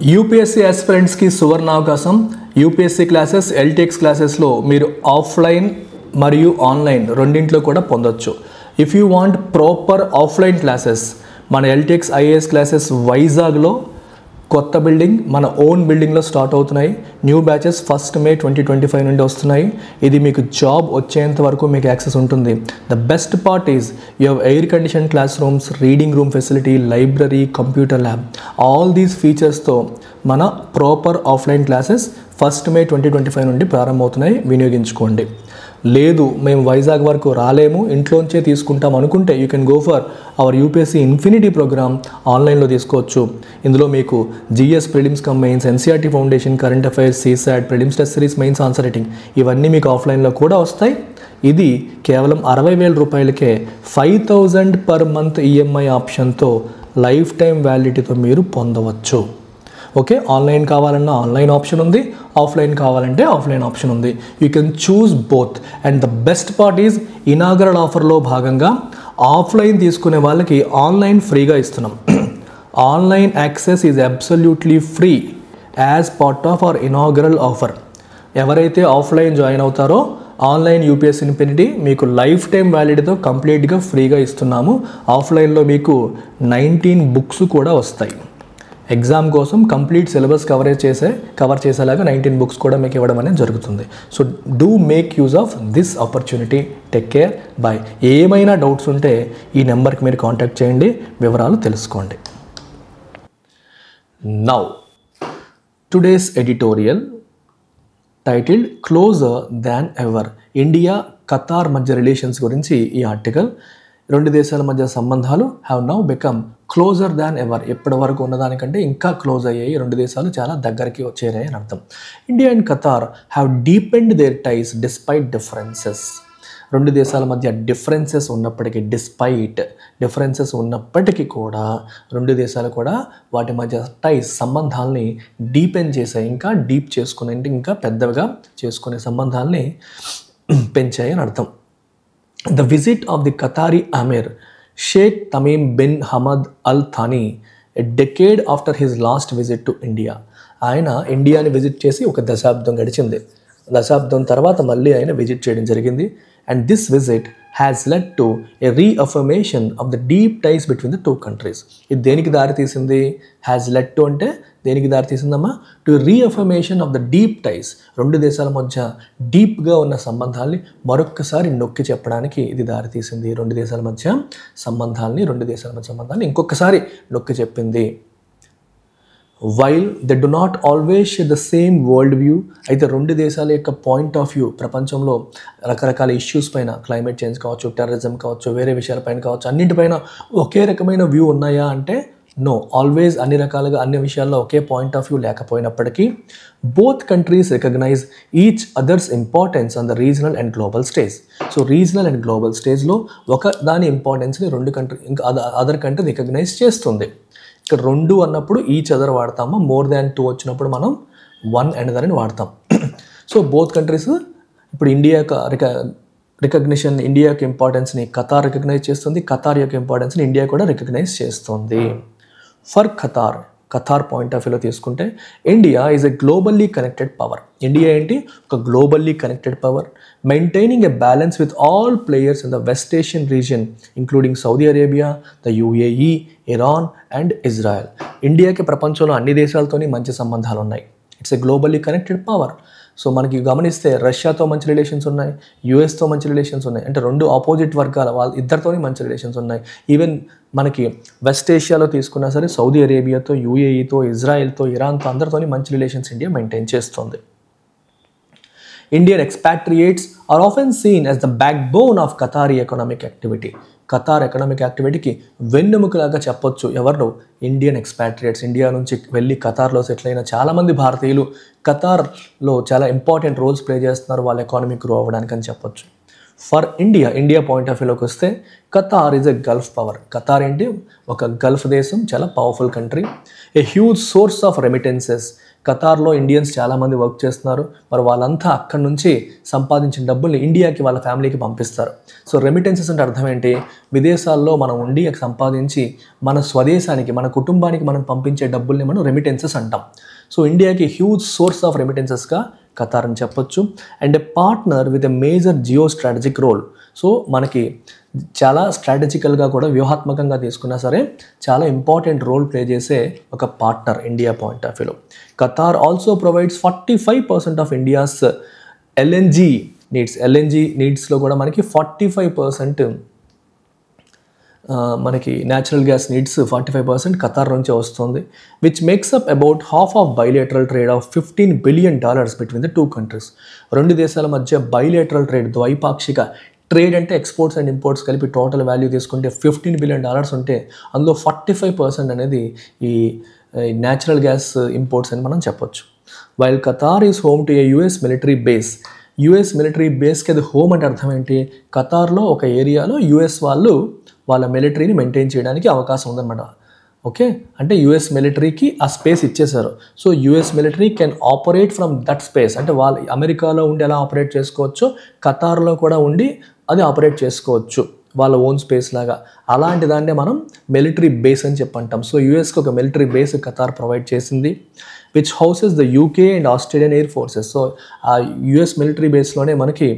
UPSC ఆస్పిరెంట్స్కి సువర్ణావకాశం. UPSC classes LTX క్లాసెస్లో మీరు offline మరియు ఆన్లైన్ రెండింటిలో కూడా పొందొచ్చు. If you want proper offline classes, మన ఎల్టీఎక్స్ ఐఏఎస్ క్లాసెస్ వైజాగ్లో కొత్త బిల్డింగ్, మన ఓన్ బిల్డింగ్లో స్టార్ట్ అవుతున్నాయి. న్యూ బ్యాచెస్ 1 May 2025 నుండి వస్తున్నాయి. ఇది మీకు జాబ్ వచ్చేంత వరకు మీకు యాక్సెస్ ఉంటుంది. The best part is you have air condition classrooms, reading room facility, library, computer lab. All these ఫీచర్స్తో మన ప్రాపర్ ఆఫ్లైన్ క్లాసెస్ 1 May 2025 నుండి ప్రారంభమవుతున్నాయి. వినియోగించుకోండి. లేదు మేము వైజాగ్ వరకు రాలేము, ఇంట్లోంచే తీసుకుంటాం అనుకుంటే you can go for our UPSC infinity programme. ఆన్లైన్లో తీసుకోవచ్చు. ఇందులో మీకు GS prelims cum mains, NCERT foundation, current affairs, CSAT, prelims test series, mains answer writing ఇవన్నీ మీకు ఆఫ్లైన్లో కూడా వస్తాయి. ఇది కేవలం 60,000 రూపాయలకే 5,000 పర్ మంత్ ఈఎంఐ ఆప్షన్తో లైఫ్ టైం వ్యాలిడిటీతో మీరు పొందవచ్చు. ఓకే, ఆన్లైన్ కావాలన్నా ఆన్లైన్ ఆప్షన్ ఉంది, ఆఫ్లైన్ కావాలంటే ఆఫ్లైన్ ఆప్షన్ ఉంది. You can choose both. And the best part is inaugural ఆఫర్లో భాగంగా ఆఫ్లైన్ తీసుకునే వాళ్ళకి ఆన్లైన్ ఫ్రీగా ఇస్తున్నాం. Online access is absolutely free as part of our inaugural offer. ఎవరైతే ఆఫ్లైన్ జాయిన్ అవుతారో ఆన్లైన్ యూపీఎస్సీ ఇన్ఫినిటీ మీకు లైఫ్ టైం వ్యాలిడిటీతో కంప్లీట్గా ఫ్రీగా ఇస్తున్నాము. ఆఫ్లైన్లో మీకు 19 బుక్స్ కూడా వస్తాయి. ఎగ్జామ్ కోసం కంప్లీట్ సిలబస్ కవర్ చేసేలాగా 19 బుక్స్ కూడా మీకు ఇవ్వడం అనేది జరుగుతుంది. So do make use of this opportunity. Take care, bye. ఏమైనా డౌట్స్ ఉంటే ఈ నెంబర్కి మీరు కాంటాక్ట్ చేయండి, వివరాలు తెలుసుకోండి. Now today's editorial titled closer than ever. India Qatar మధ్య రిలేషన్స్ గురించి ఈ ఆర్టికల్. రెండు దేశాల మధ్య సంబంధాలు have now become closer than ever. ఎప్పటి వరకు ఉన్నదానికంటే ఇంకా క్లోజ్ అయ్యాయి. రెండు దేశాలు చాలా దగ్గరికి చేరాయి అని అర్థం. India and Qatar have deepened their ties despite differences. రెండు దేశాల మధ్య డిఫరెన్సెస్ ఉన్నప్పటికీ కూడా రెండు దేశాలు కూడా వాటి మధ్య టైస్, సంబంధాలని డీపెన్ చేశాయి. ఇంకా డీప్ చేసుకునే, ఇంకా పెద్దగా చేసుకునే సంబంధాలని పెంచాయి అని అర్థం. The visit of the Qatari Amir Sheikh Tamim bin Hamad Al Thani a decade after his last visit to India. ఆయన ఇండియాని విజిట్ చేసి ఒక దశాబ్దం గడిచింది. దశాబ్దం తర్వాత మళ్ళీ ఆయన విజిట్ చేయడం జరిగింది. And this visit has led to a reaffirmation of the deep ties between the two countries. ఇది దేనికి దారి తీసింది? హ్యాస్ లెడ్ టు అంటే దేనికి దారి తీసిందమ్మా? To రీఅఫర్మేషన్ of the deep టైస్. రెండు దేశాల మధ్య డీప్గా ఉన్న సంబంధాలని మరొక్కసారి నొక్కి చెప్పడానికి ఇది దారి తీసింది. రెండు దేశాల మధ్య సంబంధాలని ఇంకొకసారి నొక్కి చెప్పింది. While they do not always share the same world view. అయితే రెండు దేశాల యొక్క పాయింట్ ఆఫ్ వ్యూ ప్రపంచంలో రకరకాల ఇష్యూస్ పైన, క్లైమేట్ చేంజ్ కావచ్చు, టెర్రరిజం కావచ్చు, వేరే విషయాలపైన కావచ్చు, అన్నింటిపైన ఒకే రకమైన వ్యూ ఉన్నాయా అంటే నో. ఆల్వేస్ అన్ని రకాలుగా అన్ని విషయాల్లో ఒకే పాయింట్ ఆఫ్ వ్యూ లేకపోయినప్పటికీ both countries recognise each others importance on the regional and global stage. So regional and global స్టేజ్లో ఒక దాని ఇంపార్టెన్స్ని రెండు కంట్రీ ఇంకా అదర్ కంట్రీ రికగ్నైజ్ చేస్తుంది. ఇక్కడ రెండు అన్నప్పుడు ఈచ్ అదర్ వాడతాము. మోర్ దాన్ 2 వచ్చినప్పుడు మనం వన్ అనదర్ అని వాడతాం. సో బోత్ కంట్రీస్ ఇప్పుడు ఇండియా యొక్క రికగ్నిషన్, ఇండియా యొక్క ఇంపార్టెన్స్ని ఖతార్ రికగ్నైజ్ చేస్తుంది. ఖతార్ యొక్క ఇంపార్టెన్స్ని ఇండియా కూడా రికగ్నైజ్ చేస్తుంది. ఫర్ ఖతార్ పాయింట్ ఆఫ్ వ్యూలో తీసుకుంటే India is a globally connected power. India ఏంటి? ఒక globally connected power, maintaining a balance with all players in the west Asian region including Saudi Arabia, the UAE, Iran and Israel. ఇండియాకి ప్రపంచంలో అన్ని దేశాలతోని మంచి సంబంధాలు ఉన్నాయి. It's a globally connected power. So మనకి గమనిస్తే రష్యాతో మంచి రిలేషన్స్ ఉన్నాయి, యుఎస్తో మంచి రిలేషన్స్ ఉన్నాయి. అంటే రెండు ఆపోజిట్ వర్గాల ఇద్దరితోని మంచి రిలేషన్స్ ఉన్నాయి. ఈవెన్ మనకి వెస్ట్ ఏషియాలో తీసుకున్నా సరే సౌదీ అరేబియాతో, యుఏఈతో, ఇజ్రాయెల్తో, ఇరాన్తో అందరితోని మంచి రిలేషన్స్ ఇండియా మెయింటైన్ చేస్తుంది. Indian expatriates are often seen as the backbone of Qatari economic activity. Qatar economic యాక్టివిటీకి వెన్నెముకలాగా చెప్పొచ్చు. ఎవరు? ఇండియన్ ఎక్స్పాట్రియేట్స్. ఇండియా నుంచి వెళ్ళి ఖతార్లో సెటిల్ అయిన చాలామంది భారతీయులు ఖతార్లో చాలా ఇంపార్టెంట్ రోల్స్ ప్లే చేస్తున్నారు వాళ్ళ ఎకానమీ గ్రో అవ్వడానికి అని చెప్పొచ్చు. ఫర్ ఇండియా పాయింట్ ఆఫ్ వ్యూలోకి వస్తే Qatar is a Gulf power. Qatar ఏంటి? ఒక గల్ఫ్ దేశం, చాలా powerful country. A huge source of remittances, ఖతార్లో ఇండియన్స్ చాలామంది వర్క్ చేస్తున్నారు. మరి వాళ్ళంతా అక్కడి నుంచి సంపాదించిన డబ్బుల్ని ఇండియాకి వాళ్ళ ఫ్యామిలీకి పంపిస్తారు. సో రెమిటెన్సెస్ అంటే అర్థం ఏంటి? విదేశాల్లో మనం ఉండి సంపాదించి మన స్వదేశానికి, మన కుటుంబానికి మనం పంపించే డబ్బుల్ని మనం రెమిటెన్సెస్ అంటాం. సో ఇండియాకి హ్యూజ్ సోర్స్ ఆఫ్ రెమిటెన్సెస్గా ఖతార్ అని చెప్పొచ్చు. And a partner with a major geo strategic role. So మనకి చాలా స్ట్రాటజికల్గా కూడా వ్యూహాత్మకంగా తీసుకున్నా సరే చాలా ఇంపార్టెంట్ రోల్ ప్లే చేసే ఒక పార్ట్నర్ ఇండియా పాయింట్ ఆఫ్ వ్యూలో. Qatar also provides 45% of India's LNG needs. LNG నీడ్స్లో కూడా మనకి 45% మనకి న్యాచురల్ గ్యాస్ నీడ్స్ 45% ఖతార్ నుంచి వస్తుంది, which makes up about half of bilateral trade of $15 billion between the two countries. రెండు దేశాల మధ్య బైలేటరల్ ట్రేడ్, ద్వైపాక్షిక ట్రేడ్ అంటే ఎక్స్పోర్ట్స్ అండ్ ఇంపోర్ట్స్ కలిపి టోటల్ వాల్యూ తీసుకుంటే $15 billion ఉంటే అందులో 45% అనేది ఈ న్యాచురల్ గ్యాస్ ఇంపోర్ట్స్ అని మనం చెప్పొచ్చు. While Qatar is home to a US military base. US military బేస్కి అది హోమ్ అంటే అర్థం ఏంటి? ఖతార్లో ఒక ఏరియాలో యుఎస్ వాళ్ళు వాళ్ళ మిలిటరీని మెయింటైన్ చేయడానికి అవకాశం ఉందన్నమాట. ఓకే, అంటే యుఎస్ మిలిటరీకి ఆ స్పేస్ ఇచ్చేశారు. So US military can operate from that space. అంటే వాళ్ళు అమెరికాలో ఉండి ఎలా ఆపరేట్ చేసుకోవచ్చో ఖతార్లో కూడా ఉండి అది ఆపరేట్ చేసుకోవచ్చు వాళ్ళ ఓన్ స్పేస్ లాగా. అలాంటి దాన్నే మనం మిలిటరీ బేస్ అని చెప్పంటాం. సో యుఎస్కి ఒక మిలిటరీ బేస్ ఖతార్ ప్రొవైడ్ చేసింది, which houses the UK and Australian air forces. So ఆ యుఎస్ మిలిటరీ బేస్లోనే మనకి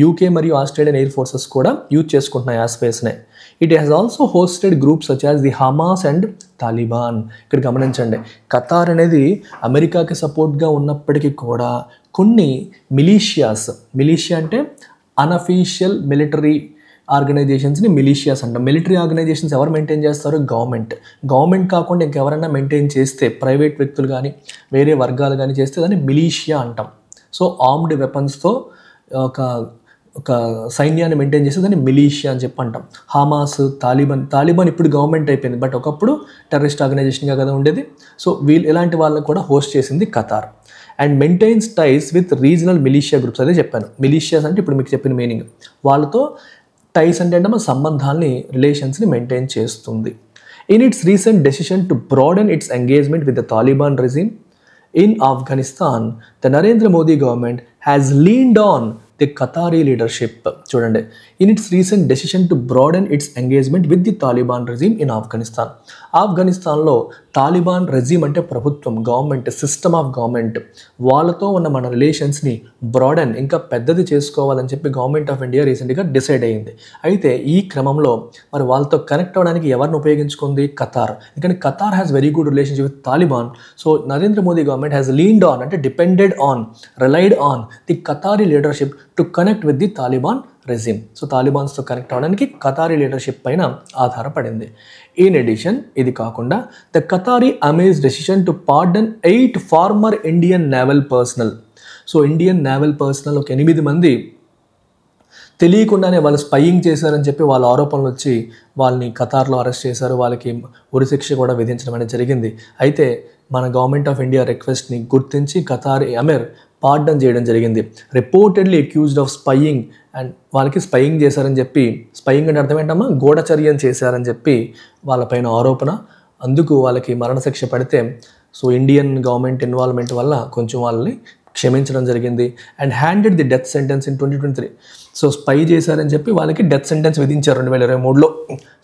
యూకే మరియు ఆస్ట్రేలియన్ ఎయిర్ ఫోర్సెస్ కూడా యూజ్ చేసుకుంటున్నాయి ఆ స్పేస్నే. It has also hosted groups such as the Hamas and Taliban. ఇక్కడ గమనించండి, ఖతార్ అనేది అమెరికాకి సపోర్ట్గా ఉన్నప్పటికీ కూడా కొన్ని మిలీషియా అంటే అన్అఫీషియల్ మిలిటరీ ఆర్గనైజేషన్స్ని మిలీషియాస్ అంటాం. మిలిటరీ ఆర్గనైజేషన్స్ ఎవరు మెయింటైన్ చేస్తారు? గవర్నమెంట్ కాకుండా ఇంకెవరైనా మెయింటైన్ చేస్తే, ప్రైవేట్ వ్యక్తులు కానీ వేరే వర్గాలు కానీ చేస్తే దాన్ని మిలీషియా అంటాం. సో ఆర్మ్డ్ వెపన్స్తో ఒక సైన్యాన్ని మెయింటైన్ చేస్తే దాన్ని మిలీషియా అని చెప్పి అంటాం. హమాస్, తాలిబాన్ ఇప్పుడు గవర్నమెంట్ అయిపోయింది, బట్ ఒకప్పుడు టెర్రరిస్ట్ ఆర్గనైజేషన్గా కదా ఉండేది. సో ఇలాంటి వాళ్ళని కూడా హోస్ట్ చేసింది Qatar. And maintains ties with regional militia groups. అదే చెప్పాను, మిలీషియాస్ అంటే ఇప్పుడు మీకు చెప్పిన మీనింగ్. వాళ్ళతో టైస్ అంటే మన సంబంధాలని, రిలేషన్స్ని మెయింటైన్ చేస్తుంది. In it's recent decision to broaden it's engagement with the Taliban regime in Afghanistan, the Narendra Modi government has leaned on the Qatari leadership. చూడండి, in its recent decision to broaden its engagement with the Taliban regime in Afghanistan. ఆఫ్ఘనిస్తాన్లో Taliban regime అంటే ప్రభుత్వం, government, system of government, వాళ్ళతో ఉన్న మన రిలేషన్స్ని broaden, ఇంకా పెద్దది చేసుకోవాలని చెప్పి గవర్నమెంట్ ఆఫ్ ఇండియా రీసెంట్గా డిసైడ్ అయ్యింది. అయితే ఈ క్రమంలో మరి వాళ్ళతో కనెక్ట్ అవ్వడానికి ఎవరిని ఉపయోగించుకుంది? ఖతార్. ఎందుకంటే Qatar has very good relationship with Taliban. So Narendra Modi government has leaned on, అంటే depended on, relied on the Qatari leadership to connect with the Taliban regime. So తాలిబాన్స్తో కనెక్ట్ అవ్వడానికి ఖతారీ లీడర్షిప్ పైన ఆధారపడింది. In addition, ఇది కాకుండా the Qatari Amir's decision to pardon 8 former Indian naval personal. So Indian naval personal ఒక 8 మంది తెలియకుండానే వాళ్ళు స్పైయింగ్ చేశారని చెప్పి వాళ్ళ ఆరోపణలు వచ్చి వాళ్ళని ఖతార్లో అరెస్ట్ చేశారు. వాళ్ళకి ఉరిశిక్ష కూడా విధించడం అనేది జరిగింది. అయితే మన గవర్నమెంట్ ఆఫ్ ఇండియా రిక్వెస్ట్ని గుర్తించి ఖతారీ అమీర్ పార్డన్ చేయడం జరిగింది. Reportedly accused of spying, and వాళ్ళకి స్పైయింగ్ చేశారని చెప్పి, స్పైయింగ్ అంటే అర్థం ఏంటమ్మా? గూఢచర్యం చేశారని చెప్పి వాళ్ళపైన ఆరోపణ. అందుకు వాళ్ళకి మరణశిక్ష పడితే సో ఇండియన్ గవర్నమెంట్ ఇన్వాల్వ్మెంట్ వల్ల కొంచెం వాళ్ళని క్షమించడం జరిగింది. And handed the death sentence in 2023. So spy చేశారని చెప్పి వాళ్ళకి డెత్ సెంటెన్స్ విధించారు 2023లో.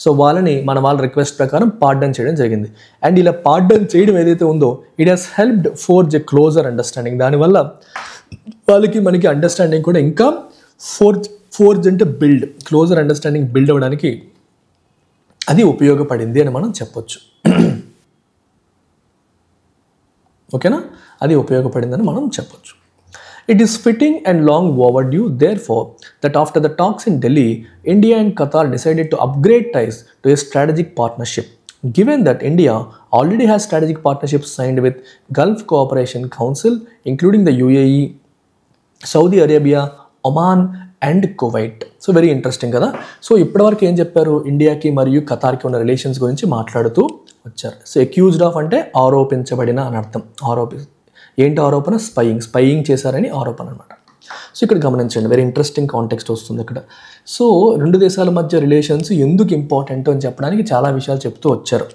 సో వాళ్ళని వాళ్ళ రిక్వెస్ట్ ప్రకారం పార్డన్ చేయడం జరిగింది. అండ్ ఇలా పార్డన్ చేయడం ఏదైతే ఉందో, it has helped forge a closure understanding. దానివల్ల వాళ్ళకి మనకి అండర్స్టాండింగ్ కూడా ఇంకా ఫోర్జ్ అంటే బిల్డ్, క్లోజర్ అండర్స్టాండింగ్ బిల్డ్ అవ్వడానికి అది ఉపయోగపడింది అని మనం చెప్పొచ్చు. ఓకేనా, అది ఉపయోగపడిందని మనం చెప్పొచ్చు. It is fitting and long overdue, therefore, that after the talks in Delhi, India and Qatar decided to upgrade ties to a strategic partnership. Given that India already has strategic partnerships signed with Gulf Cooperation Council, including the UAE, Saudi Arabia, Oman and Kuwait. So very interesting కదా. So ఇప్పటివరకు ఏం చెప్పారు? ఇండియాకి మరియు ఖతార్కి ఉన్న relations గురించి మాట్లాడుతూ వచ్చారు. సో అక్యూజ్డ్ ఆఫ్ అంటే ఆరోపించబడిన అని అర్థం. ఏంటి ఆరోపణ? స్పైయింగ్ చేశారని ఆరోపణ అనమాట. సో ఇక్కడ గమనించండి, వెరీ ఇంట్రెస్టింగ్ కాంటెక్స్ట్ వస్తుంది ఇక్కడ. సో రెండు దేశాల మధ్య రిలేషన్స్ ఎందుకు ఇంపార్టెంట్ అని చెప్పడానికి చాలా విషయాలు చెప్తూ వచ్చారు.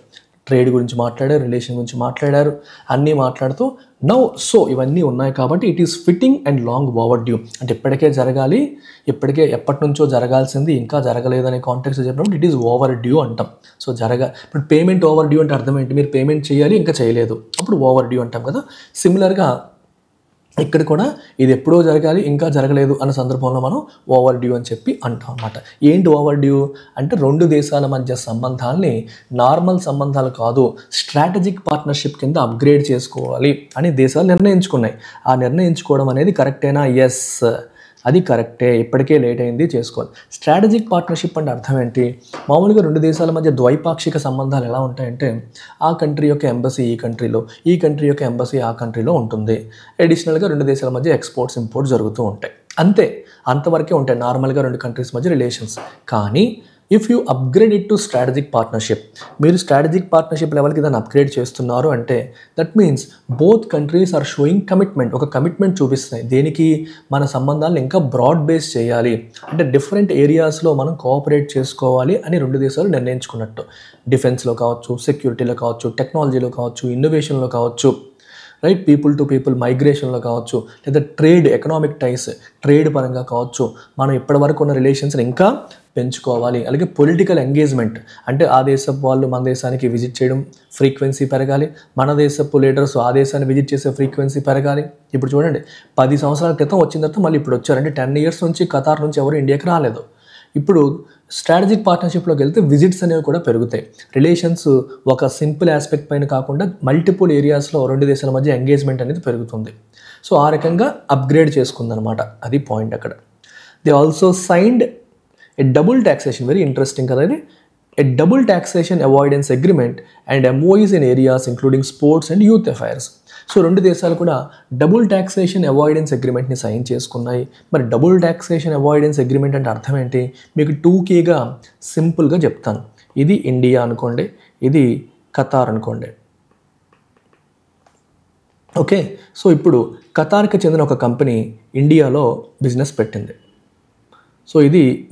ట్రేడ్ గురించి మాట్లాడారు, రిలేషన్ గురించి మాట్లాడారు, అన్నీ మాట్లాడుతూ సో ఇవన్నీ ఉన్నాయి కాబట్టి it is fitting and long over due, అంటే ఇప్పటికే జరగాలి, ఇప్పటికే ఎప్పటి నుంచో జరగాల్సింది ఇంకా జరగలేదనే కాంటెక్స్ట్ చెప్పినప్పుడు ఇట్ ఈస్ ఓవర్ డ్యూ అంటాం. సో ఇప్పుడు పేమెంట్ ఓవర్ డ్యూ అంటే అర్థం ఏంటి? మీరు పేమెంట్ చేయాలి ఇంకా చేయలేదు, అప్పుడు ఓవర్ డ్యూ అంటాం కదా. సిమిలర్గా ఇక్కడ కూడా ఇది ఎప్పుడో జరగాలి ఇంకా జరగలేదు అన్న సందర్భంలో మనం ఓవర్ డ్యూ అని చెప్పి అంటాం అన్నమాట. ఏంటి ఓవర్ డ్యూ అంటే 2 దేశాల మధ్య సంబంధాలని నార్మల్ సంబంధాలు కాదు, స్ట్రాటజిక్ పార్ట్నర్షిప్ కింద అప్గ్రేడ్ చేసుకోవాలి అని దేశాలు నిర్ణయించుకున్నాయి. ఆ నిర్ణయించుకోవడం అనేది కరెక్టేనా? ఎస్, అది కరెక్టే, ఇప్పటికే లేట్ అయింది, చేసుకోవాలి. స్ట్రాటజిక్ పార్ట్నర్షిప్ అంటే అర్థం ఏంటి? మామూలుగా 2 దేశాల మధ్య ద్వైపాక్షిక సంబంధాలు ఎలా ఉంటాయంటే ఆ కంట్రీ యొక్క ఎంబసీ ఈ కంట్రీలో, ఈ కంట్రీ యొక్క ఎంబసీ ఆ కంట్రీలో ఉంటుంది. అడిషనల్గా 2 దేశాల మధ్య ఎక్స్పోర్ట్స్ ఇంపోర్ట్స్ జరుగుతూ ఉంటాయి, అంతే, అంతవరకే ఉంటాయి నార్మల్గా 2 కంట్రీస్ మధ్య రిలేషన్స్. కానీ if you upgrade it to strategic partnership, మీరు స్ట్రాటజిక్ పార్ట్నర్షిప్ లెవెల్కి దాన్ని అప్గ్రేడ్ చేస్తున్నారు అంటే that means both countries are showing commitment, ఒక కమిట్మెంట్ చూపిస్తున్నాయి. దేనికి? మన సంబంధాలను ఇంకా బ్రాడ్ బేస్ చేయాలి, అంటే డిఫరెంట్ ఏరియాస్లో మనం కోఆపరేట్ చేసుకోవాలి అని 2 దేశాలు నిర్ణయించుకున్నట్టు. డిఫెన్స్లో కావచ్చు, సెక్యూరిటీలో కావచ్చు, టెక్నాలజీలో కావచ్చు, ఇన్నోవేషన్లో కావచ్చు, రైట్, పీపుల్ టు పీపుల్ మైగ్రేషన్లో కావచ్చు, లేదా ట్రేడ్, ఎకనామిక్ టైస్, ట్రేడ్ పరంగా కావచ్చు, మనం ఇప్పటివరకు ఉన్న రిలేషన్స్ని ఇంకా పెంచుకోవాలి. అలాగే పొలిటికల్ ఎంగేజ్మెంట్, అంటే ఆ దేశపు వాళ్ళు మన దేశానికి విజిట్ చేయడం ఫ్రీక్వెన్సీ పెరగాలి, మన దేశపు లీడర్స్ ఆ దేశాన్ని విజిట్ చేసే ఫ్రీక్వెన్సీ పెరగాలి. ఇప్పుడు చూడండి, 10 సంవత్సరాల క్రితం వచ్చిన తర్వాత మళ్ళీ ఇప్పుడు వచ్చారంటే 10 years నుంచి ఖతార్ నుంచి ఎవరు ఇండియాకి రాలేదు. ఇప్పుడు స్ట్రాటజిక్ పార్ట్నర్షిప్లోకి వెళ్తే విజిట్స్ అనేవి కూడా పెరుగుతాయి. రిలేషన్స్ ఒక సింపుల్ ఆస్పెక్ట్ పైన కాకుండా మల్టిపుల్ ఏరియాస్లో 2 దేశాల మధ్య ఎంగేజ్మెంట్ అనేది పెరుగుతుంది. సో ఆ రకంగా అప్గ్రేడ్ చేసుకుందనమాట, అది పాయింట్ అక్కడ. They also signed a double taxation, very interesting కదా ఇది, a double taxation avoidance agreement and MOUs in areas including sports and youth affairs. So 2 దేశాలు కూడా డబుల్ టాక్సేషన్ అవాయిడెన్స్ అగ్రిమెంట్ని సైన్ చేసుకున్నాయి. మరి డబుల్ టాక్సేషన్ అవాయిడెన్స్ అగ్రిమెంట్ అంటే అర్థం ఏంటి? మీకు 2Kగా సింపుల్గా చెప్తాను. ఇది ఇండియా అనుకోండి, ఇది ఖతార్ అనుకోండి, ఓకే. సో ఇప్పుడు ఖతార్కి చెందిన ఒక కంపెనీ ఇండియాలో బిజినెస్ పెట్టింది. సో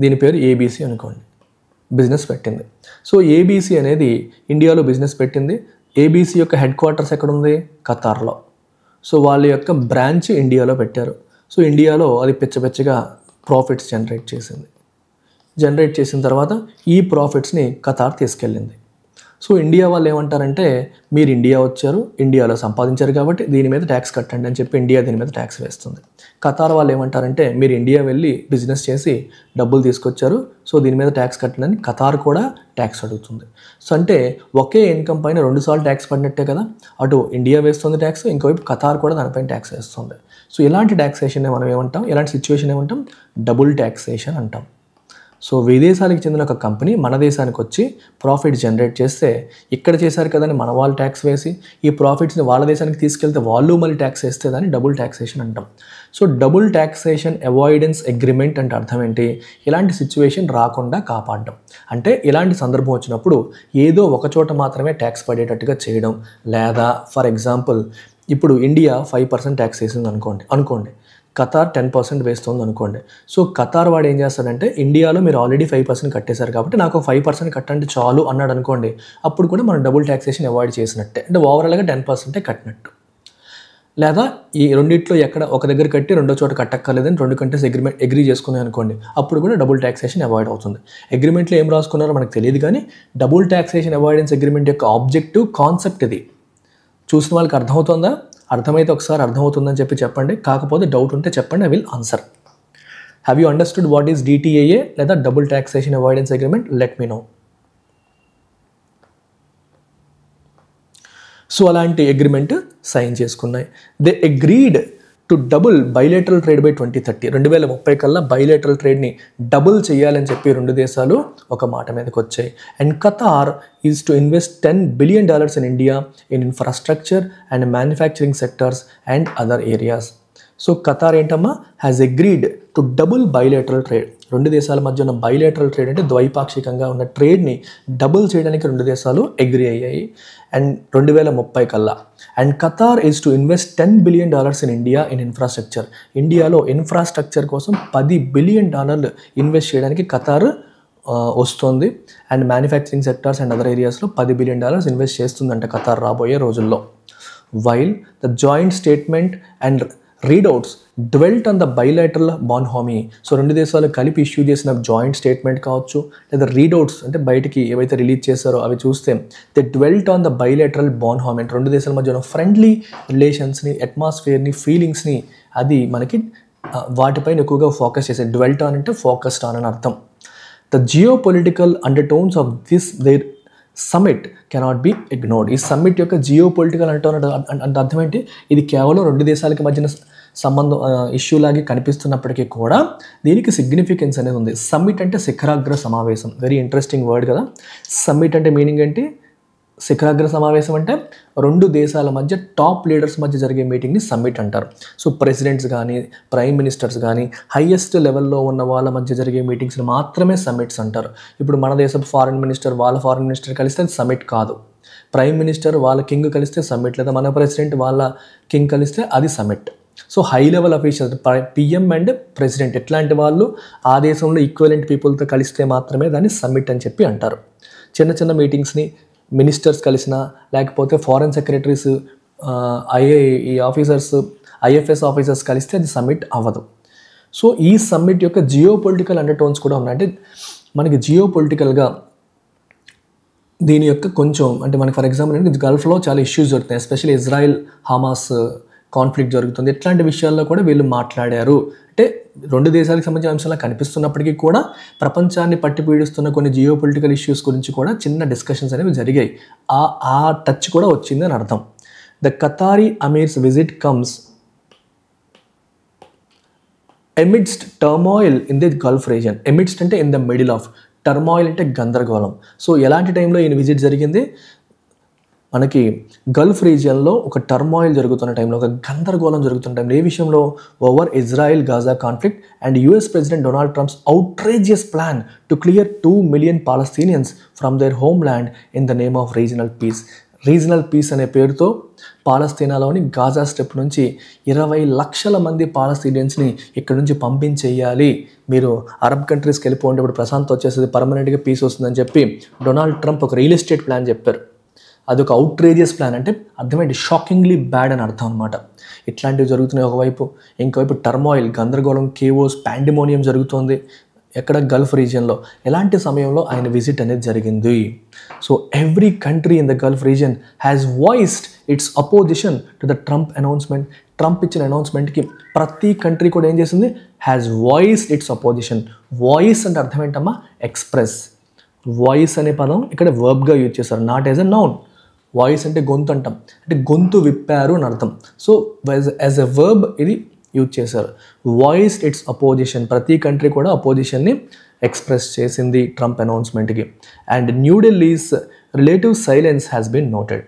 దీని పేరు ABC అనుకోండి, బిజినెస్ పెట్టింది. సో ABC అనేది ఇండియాలో బిజినెస్ పెట్టింది. ABC యొక్క హెడ్ క్వార్టర్స్ ఎక్కడ ఉంది? ఖతార్లో. సో వాళ్ళ యొక్క బ్రాంచ్ ఇండియాలో పెట్టారు. సో ఇండియాలో అది పిచ్చగా ప్రాఫిట్స్ జనరేట్ చేసిన తర్వాత ఈ ప్రాఫిట్స్ని ఖతార్ తీసుకెళ్ళింది. సో ఇండియా వాళ్ళు ఏమంటారంటే మీరు ఇండియా వచ్చారు, ఇండియాలో సంపాదించారు కాబట్టి దీని మీద ట్యాక్స్ కట్టండి అని చెప్పి ఇండియా దీని మీద ట్యాక్స్ వేస్తుంది. ఖతార్ వాళ్ళు ఏమంటారంటే మీరు ఇండియా వెళ్ళి బిజినెస్ చేసి డబ్బులు తీసుకొచ్చారు, సో దీని మీద ట్యాక్స్ కట్టండి అని ఖతార్ కూడా ట్యాక్స్ అడుగుతుంది. సో అంటే ఒకే ఇన్కమ్ పైన 2 సార్లు ట్యాక్స్ పడినట్టే కదా, అటు ఇండియా వేస్తుంది ట్యాక్స్, ఇంకోవైపు ఖతార్ కూడా దానిపైన ట్యాక్స్ వేస్తుంది. సో ఇలాంటి ట్యాక్సేషన్ మనం ఏమంటాం, ఇలాంటి సిచ్యువేషన్ ఏమంటాం? డబుల్ ట్యాక్సేషన్ అంటాం. సో విదేశాలకు చెందిన ఒక కంపెనీ మన దేశానికి వచ్చి ప్రాఫిట్ జనరేట్ చేస్తే ఇక్కడ చేశారు కదని మన వాళ్ళు ట్యాక్స్ వేసి ఈ ప్రాఫిట్స్ని వాళ్ళ దేశానికి తీసుకెళ్తే వాళ్ళు మళ్ళీ ట్యాక్స్ వేస్తే దాన్ని డబుల్ ట్యాక్సేషన్ అంటాం. So double taxation avoidance agreement అంటే అర్థం ఏంటి? ఇలాంటి సిచ్యువేషన్ రాకుండా కాపాడడం. అంటే ఇలాంటి సందర్భం వచ్చినప్పుడు ఏదో ఒక చోట మాత్రమే ట్యాక్స్ పడేటట్టుగా చేయడం, లేదా ఫర్ ఎగ్జాంపుల్ ఇప్పుడు ఇండియా 5% ట్యాక్స్ వేసింది అనుకోండి, ఖతార్ 10% వేస్తుంది అనుకోండి. సో ఖతార్ వాడు ఏం చేస్తాడంటే ఇండియాలో మీరు ఆల్రెడీ 5% కట్టేశారు కాబట్టి నాకు 5% కట్టండి చాలు అన్నాడు అనుకోండి, అప్పుడు కూడా మనం డబుల్ ట్యాక్సేషన్ అవాయిడ్ చేసినట్టే, అంటే ఓవరాల్గా 10% కట్టినట్టు. లేదా ఈ రెండిట్లో ఎక్కడ ఒక దగ్గర కట్టి రెండో చోట కట్టక్కర్లేదని 2 కంట్రీస్ అగ్రీ చేసుకున్నాయి అనుకోండి, అప్పుడు కూడా డబుల్ ట్యాక్సేషన్ అవాయిడ్ అవుతుంది. అగ్రిమెంట్లో ఏం రాసుకున్నారో మనకు తెలియదు, కానీ డబుల్ ట్యాక్సేషన్ అవాయిడెన్స్ అగ్రిమెంట్ యొక్క ఆబ్జెక్టివ్ కాన్సెప్ట్ ఇది. చూసిన వాళ్ళకి అర్థమవుతుందా? అర్థమైతే ఒకసారి అర్థమవుతుందని చెప్పండి, కాకపోతే డౌట్ ఉంటే చెప్పండి, I will answer. Have you understood what is DTAA లేదా double taxation avoidance agreement? Let me know. So అలాంటి అగ్రిమెంట్ సైన్ చేసుకున్నాయి. They agreed to double bilateral trade by 2030. 2030 కల్లా బైలేటరల్ ట్రేడ్ని డబుల్ చేయాలని చెప్పి 2 దేశాలు ఒక మాట మీదకి వచ్చాయి. And Qatar is to invest $10 billion in India in infrastructure and manufacturing sectors and other areas. So Qatar ఏంటమ్మా? Has agreed to double bilateral trade. 2 దేశాల మధ్య ఉన్న బైలేటరల్ ట్రేడ్ అంటే ద్వైపాక్షికంగా ఉన్న ట్రేడ్ని డబుల్ చేయడానికి 2 దేశాలు అగ్రీ అయ్యాయి. అండ్ 2030 కల్లా. And Qatar is to invest $10 billion in India in infrastructure. ఇండియాలో ఇన్ఫ్రాస్ట్రక్చర్ కోసం $10 billion ఇన్వెస్ట్ చేయడానికి ఖతార్ వస్తుంది. And manufacturing sectors and other ఏరియాస్లో $10 బిలియన్ ఇన్వెస్ట్ చేస్తుందంట ఖతార్ రాబోయే రోజుల్లో. While the joint statement and readouts dwelt on the bilateral bonhomie. So 2 దేశాలు కలిపి ఇష్యూ చేసిన జాయింట్ స్టేట్మెంట్ కావచ్చు, లేదా రీడౌట్స్ అంటే బయటికి ఏవైతే రిలీజ్ చేశారో అవి చూస్తే they dwelt on the bilateral bonhomie అంటే 2 దేశాల మధ్య ఉన్న ఫ్రెండ్లీ రిలేషన్స్ని, అట్మాస్ఫియర్ని, ఫీలింగ్స్ని అది మనకి వాటిపైన ఎక్కువగా ఫోకస్ చేసే. డ్వెల్ట్ ఆన్ అంటే ఫోకస్డ్ ఆన్ అని అర్థం. The geopolitical undertones of this their summit cannot be ignored. ఈ సమ్మిట్ యొక్క జియో పొలిటికల్ అంటే అర్థం ఏంటి? ఇది కేవలం 2 దేశాలకి మధ్యన సంబంధం ఇష్యూ లాగే కనిపిస్తున్నప్పటికీ కూడా దీనికి సిగ్నిఫికెన్స్ అనేది ఉంది. సమ్మిట్ అంటే శిఖరాగ్ర సమావేశం. వెరీ ఇంట్రెస్టింగ్ వర్డ్ కదా. సమ్మిట్ అంటే మీనింగ్ ఏంటి? శిఖరాగ్ర సమావేశం అంటే 2 దేశాల మధ్య టాప్ లీడర్స్ మధ్య జరిగే మీటింగ్ని సమ్మిట్ అంటారు. సో ప్రెసిడెంట్స్ కానీ, ప్రైమ్ మినిస్టర్స్ కానీ, హైయెస్ట్ లెవెల్లో ఉన్న వాళ్ళ మధ్య జరిగే మీటింగ్స్ని మాత్రమే సమ్మిట్స్ అంటారు. ఇప్పుడు మన దేశపు ఫారిన్ మినిస్టర్ వాళ్ళ ఫారిన్ మినిస్టర్ కలిస్తే అది సమ్మిట్ కాదు. ప్రైమ్ మినిస్టర్ వాళ్ళ కింగ్ కలిస్తే సమ్మిట్, లేదా మన ప్రెసిడెంట్ వాళ్ళ కింగ్ కలిస్తే అది summit. So high level officials PM and president ఇట్లాంటి వాళ్ళు ఆ దేశంలో ఈక్వలెంట్ పీపుల్తో కలిస్తే మాత్రమే దాన్ని సమ్మిట్ అని చెప్పి అంటారు. చిన్న చిన్న మీటింగ్స్ని మినిస్టర్స్ కలిసినా, లేకపోతే ఫారెన్ సెక్రటరీస్, ఐఎఫ్ఎస్ ఆఫీసర్స్ కలిస్తే అది సమ్మిట్ అవ్వదు. సో ఈ సమ్మిట్ యొక్క జియో పొలిటికల్ అండర్ టోన్స్ కూడా ఉన్నాయి. అంటే మనకి జియో పొలిటికల్గా దీని యొక్క కొంచెం అంటే మనకి ఫర్ ఎగ్జాంపుల్ గల్ఫ్లో చాలా ఇష్యూస్ జరుగుతున్నాయి. ఎస్పెషల్లీ ఇజ్రాయిల్ హమాస్ కాన్ఫ్లిక్ట్ జరుగుతుంది. ఇట్లాంటి విషయాల్లో కూడా వీళ్ళు మాట్లాడారు. అంటే 2 దేశాలకు సంబంధించిన అంశాలు కనిపిస్తున్నప్పటికీ కూడా ప్రపంచాన్ని పట్టి పీడిస్తున్న కొన్ని జియో పొలిటికల్ ఇష్యూస్ గురించి కూడా చిన్న డిస్కషన్స్ అనేవి జరిగాయి. ఆ టచ్ కూడా వచ్చింది అని అర్థం. The Qatari Amir's visit comes amidst turmoil in the Gulf region. Amidst అంటే in the middle of, turmoil అంటే గందరగోళం. సో ఎలాంటి టైంలో ఈయన విజిట్ జరిగింది? మనకి గల్ఫ్ రీజియన్లో ఒక టర్మాయిల్ జరుగుతున్న టైంలో, ఒక గందరగోళం జరుగుతున్న టైంలో, ఏ విషయంలో? Over Israel Gaza conflict and US President Donald Trump's outrageous plan to clear 2 million Palestinians from their homeland in the name of regional peace. Regional peace అనే పేరుతో పాలస్తీనాలోని గాజా స్ట్రిప్ నుంచి 20 లక్షల మంది పాలస్తీనియన్స్ని ఇక్కడి నుంచి పంపించేయాలి, మీరు అరబ్ కంట్రీస్కి వెళ్ళిపోండి, ఇప్పుడు ప్రశాంత్ వచ్చేస్తుంది, పర్మనెంట్గా పీస్ వస్తుందని చెప్పి డొనాల్డ్ ట్రంప్ ఒక రియల్ ఎస్టేట్ ప్లాన్ చెప్పారు. అదొక అవుట్రేజియస్ ప్లాన్ అంటే అర్థమేంటి? షాకింగ్లీ బ్యాడ్ అని అర్థం అనమాట. ఇట్లాంటివి జరుగుతున్నాయి ఒకవైపు, ఇంకోవైపు టర్మాయిల్, గందరగోళం, కేవోస్, పాండిమోనియం జరుగుతోంది ఎక్కడ? గల్ఫ్ రీజియన్లో. ఎలాంటి సమయంలో ఆయన విజిట్ అనేది జరిగింది? So every country in the Gulf region has voiced it's opposition to the Trump announcement. Trump ఇచ్చిన అనౌన్స్మెంట్కి ప్రతి కంట్రీ కూడా ఏం చేసింది? Has voiced it's opposition. Voice అంటే అర్థం ఏంటమ్మా? ఎక్స్ప్రెస్. వాయిస్ అనే పదం ఇక్కడ వర్బ్గా యూజ్ చేస్తారు, not as a noun. Voice అంటే గొంతు అంటాం, అంటే గొంతు విప్పారు అని అర్థం. సో యాజ్ ఎ వర్బ్ ఇది యూజ్ చేశారు. Voice its opposition. ప్రతి కంట్రీ కూడా అపోజిషన్ని ఎక్స్ప్రెస్ చేసింది ట్రంప్ అనౌన్స్మెంట్కి. And New Delhi's relative silence has been noted.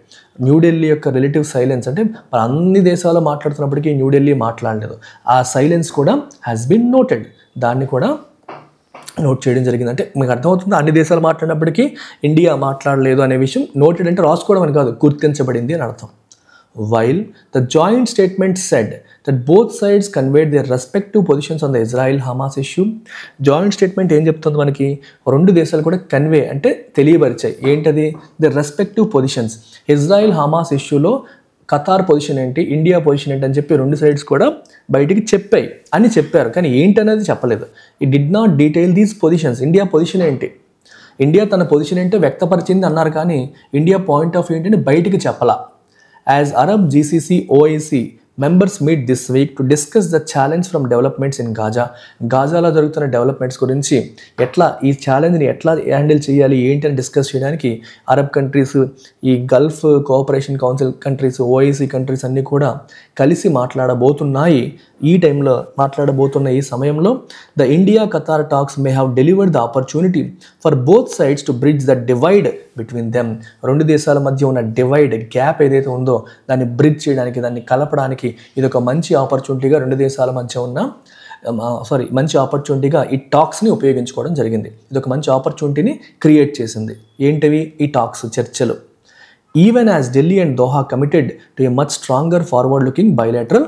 New Delhi యొక్క రిలేటివ్ సైలెన్స్ అంటే అన్ని దేశాలు మాట్లాడుతున్నప్పటికీ న్యూఢిల్లీ మాట్లాడలేదు. ఆ సైలెన్స్ కూడా హ్యాస్ బీన్ నోటెడ్. దాన్ని కూడా నోట్ చేయడం జరిగింది. అంటే మీకు అర్థమవుతుంది, అన్ని దేశాలు మాట్లాడినప్పటికీ ఇండియా మాట్లాడలేదు అనే విషయం నోటెడ్ అంటే రాసుకోవడం అని కాదు, గుర్తించబడింది అని అర్థం. While the joint statement said that both sides conveyed their respective positions on the Israel-Hamas issue, joint statement ఏం చెప్తుంది మనకి? 2 దేశాలు కూడా కన్వే అంటే తెలియపరిచాయి. ఏంటది? The respective positions. Israel Hamas ఇష్యూలో ఖతార్ పొజిషన్ ఏంటి, ఇండియా పొజిషన్ ఏంటి అని చెప్పి 2 సైడ్స్ కూడా బయటికి చెప్పాయి అని చెప్పారు. కానీ ఏంటనేది చెప్పలేదు. It did not detail these positions. India position ఏంటి, ఇండియా తన పొజిషన్ ఏంటో వ్యక్తపరిచింది అన్నారు, కానీ ఇండియా పాయింట్ ఆఫ్ వ్యూ ఏంటని బయటికి చెప్పలా. As Arab GCC OIC members meet this week to discuss the challenge from developments in Gaza. గాజాలో జరుగుతున్న డెవలప్మెంట్స్ గురించి ఎట్లా ఈ ఛాలెంజ్ని ఎట్లా హ్యాండిల్ చేయాలి ఏంటి అని డిస్కస్ చేయడానికి అరబ్ కంట్రీస్, ఈ Gulf cooperation council countries, OIC countries అన్నీ కూడా కలిసి మాట్లాడబోతున్నాయి. ఈ టైంలో మాట్లాడబోతున్న ఈ సమయంలో the India Qatar talks may have delivered the opportunity for both sides to bridge the divide between them. 2 దేశాల మధ్య ఉన్న డివైడ్, గ్యాప్ ఏదైతే ఉందో దాన్ని బ్రిడ్జ్ చేయడానికి, దాన్ని కలపడానికి ఇది ఒక మంచి ఆపర్చునిటీగా 2 దేశాల మధ్య ఉన్న మంచి ఆపర్చునిటీగా ఈ టాక్స్ని ఉపయోగించుకోవడం జరిగింది. ఇది ఒక మంచి ఆపర్చునిటీని క్రియేట్ చేసింది. ఏంటివి ఈ టాక్స్, చర్చలు? Even as Delhi and Doha committed to A much stronger forward looking bilateral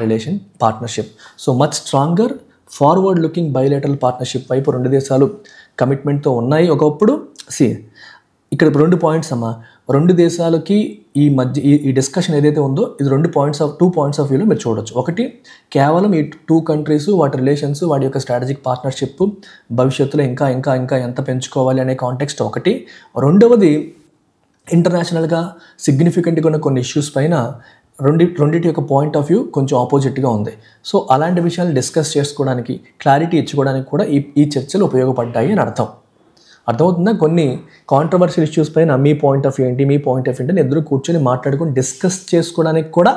relation partnership. So much stronger forward looking bilateral partnership వైపు రెండు దేశాలు కమిట్మెంట్తో ఉన్నాయి ఒకప్పుడు. ఇక్కడ 2 పాయింట్స్ అమ్మా. రెండు దేశాలకి ఈ మధ్య ఈ డిస్కషన్ ఏదైతే ఉందో ఇది 2 పాయింట్స్ ఆఫ్ వ్యూలో మీరు చూడొచ్చు. ఒకటి, కేవలం ఈ 2 కంట్రీస్ వాటి రిలేషన్స్, వాటి యొక్క స్ట్రాటజిక్ పార్ట్నర్షిప్ భవిష్యత్తులో ఇంకా ఇంకా ఇంకా ఎంత పెంచుకోవాలి అనే కాంటెక్స్ట్ ఒకటి. రెండవది, ఇంటర్నేషనల్గా సిగ్నిఫికెంట్గా ఉన్న కొన్ని ఇష్యూస్ పైన రెండింటి యొక్క పాయింట్ ఆఫ్ వ్యూ కొంచెం ఆపోజిట్గా ఉంది. సో అలాంటి విషయాలు డిస్కస్ చేసుకోవడానికి, క్లారిటీ ఇచ్చుకోవడానికి కూడా ఈ చర్చలు ఉపయోగపడ్డాయి అని అర్థమవుతుందా? కొన్ని కాంట్రవర్షియల్ ఇష్యూస్ పైన మీ పాయింట్ ఆఫ్ వ్యూ ఏంటి, మీ పాయింట్ ఆఫ్ వ్యూ ఏంటి ఎదురు కూర్చొని మాట్లాడుకొని డిస్కస్ చేసుకోవడానికి కూడా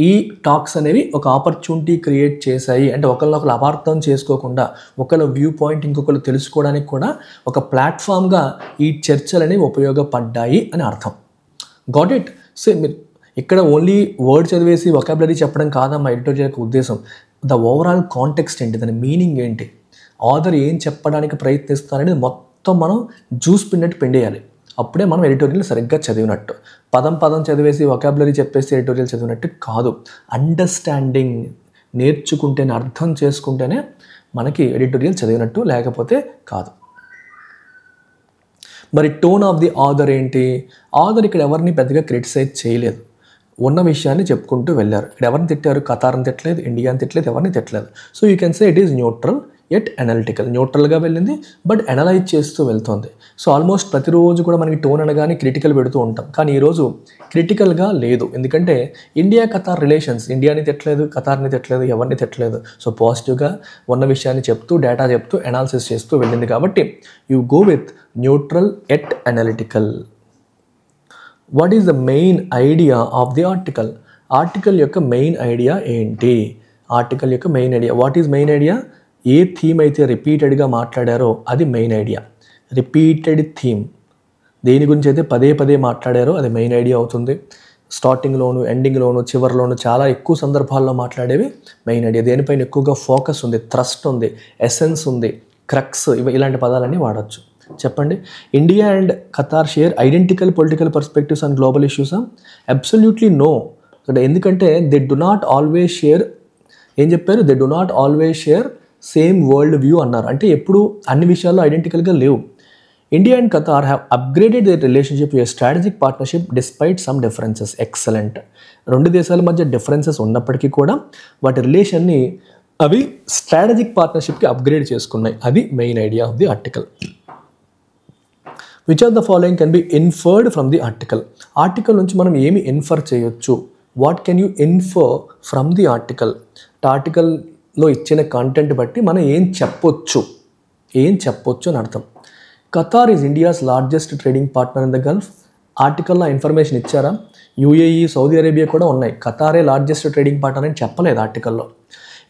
ఈ టాక్స్ అనేవి ఒక ఆపర్చునిటీ క్రియేట్ చేశాయి. అంటే ఒకరినొకరు అపార్థం చేసుకోకుండా ఒకళ్ళ వ్యూ పాయింట్ ఇంకొకరు తెలుసుకోవడానికి కూడా ఒక ప్లాట్ఫామ్గా ఈ చర్చలు అనేవి ఉపయోగపడ్డాయి అని అర్థం. Got it? సో మీరు ఇక్కడ ఓన్లీ వర్డ్ చదివేసి వొకాబులరీ చెప్పడం కాదమ్మా ఎడిటోరియల్ యొక్క ఉద్దేశం. ద ఓవరాల్ కాంటెక్స్ట్ ఏంటి, దాని మీనింగ్ ఏంటి, ఆథర్ ఏం చెప్పడానికి ప్రయత్నిస్తారనేది మొత్తం మనం జ్యూస్ పిండినట్టు పిండేయాలి. అప్పుడే మనం ఎడిటోరియల్ సరిగ్గా చదివినట్టు. పదం చదివేసి వొకాబులరీ చెప్పేసి ఎడిటోరియల్ చదివినట్టు కాదు. అండర్స్టాండింగ్ నేర్చుకుంటేనే, అర్థం చేసుకుంటేనే మనకి ఎడిటోరియల్ చదివినట్టు, లేకపోతే కాదు. మరి టోన్ ఆఫ్ ది ఆథర్ ఏంటి? ఆథర్ ఇక్కడ ఎవరిని పెద్దగా క్రిటిసైజ్ చేయలేదు, ఉన్న విషయాన్ని చెప్పుకుంటూ వెళ్ళారు. ఇక్కడ ఎవరిని తిట్టారు? ఖతార్ని తిట్టలేదు, ఇండియాని తిట్టలేదు, ఎవరిని తిట్టలేదు. So you can say it is neutral at analytical. న్యూట్రల్గా వెళ్ళింది బట్ అనలైజ్ చేస్తూ వెళ్తుంది. సో ఆల్మోస్ట్ ప్రతిరోజు కూడా మనకి టోన్ అనగానే క్రిటికల్ పెడుతూ ఉంటాం, కానీ ఈరోజు క్రిటికల్గా లేదు. ఎందుకంటే ఇండియా ఖతార్ రిలేషన్స్, ఇండియాని తిట్టలేదు, ఖతార్ని తిట్టలేదు, ఎవరిని తిట్టలేదు. సో పాజిటివ్గా ఉన్న విషయాన్ని చెప్తూ, డేటా చెప్తూ, అనాలిసిస్ చేస్తూ వెళ్ళింది. కాబట్టి you go with neutral at analytical. What is the main idea of the article? Article యొక్క మెయిన్ ఐడియా ఏంటి? ఆర్టికల్ యొక్క main idea, what is main idea? A theme అయితే రిపీటెడ్గా మాట్లాడారో అది మెయిన్ ఐడియా. రిపీటెడ్ థీమ్, దేని గురించి అయితే పదే మాట్లాడారో అది మెయిన్ ఐడియా అవుతుంది. స్టార్టింగ్లోను, ఎండింగ్లోను, చివరిలోను చాలా ఎక్కువ సందర్భాల్లో మాట్లాడేవి మెయిన్ ఐడియా. దేనిపైన ఎక్కువగా ఫోకస్ ఉంది, థ్రస్ట్ ఉంది, ఎసెన్స్ ఉంది, క్రక్స్, ఇలాంటి పదాలన్నీ వాడచ్చు. చెప్పండి. India and Qatar share identical political perspectives on global issues? Absolutely no. ఎందుకంటే they do not always share, ఏం చెప్పారు? They do not always share same world view అన్నారు. అంటే ఎప్పుడు అన్ని విషయాల్లో ఐడెంటికల్గా లేవు. India and Qatar have upgraded their relationship to a strategic partnership despite some differences. Excellent. రెండు దేశాల మధ్య డిఫరెన్సెస్ ఉన్నప్పటికీ కూడా వాటి రిలేషన్ని అవి స్ట్రాటజిక్ పార్ట్నర్షిప్కి అప్గ్రేడ్ చేసుకున్నాయి. అది main idea of the article. Which of the following can be inferred from the article? Article నుంచి మనం ఏమి ఇన్ఫర్ చేయొచ్చు? What can you infer from the article? ఆర్టికల్లో ఇచ్చిన కంటెంట్ బట్టి మనం ఏం చెప్పొచ్చు అని అర్థం. Qatar is India's largest trading partner in the Gulf. ఆర్టికల్లో ఇన్ఫర్మేషన్ ఇచ్చారా? యూఏఈ, సౌదీ అరేబియా కూడా ఉన్నాయి. ఖతారే లార్జెస్ట్ ట్రేడింగ్ పార్ట్నర్ అని చెప్పలేదు ఆర్టికల్లో.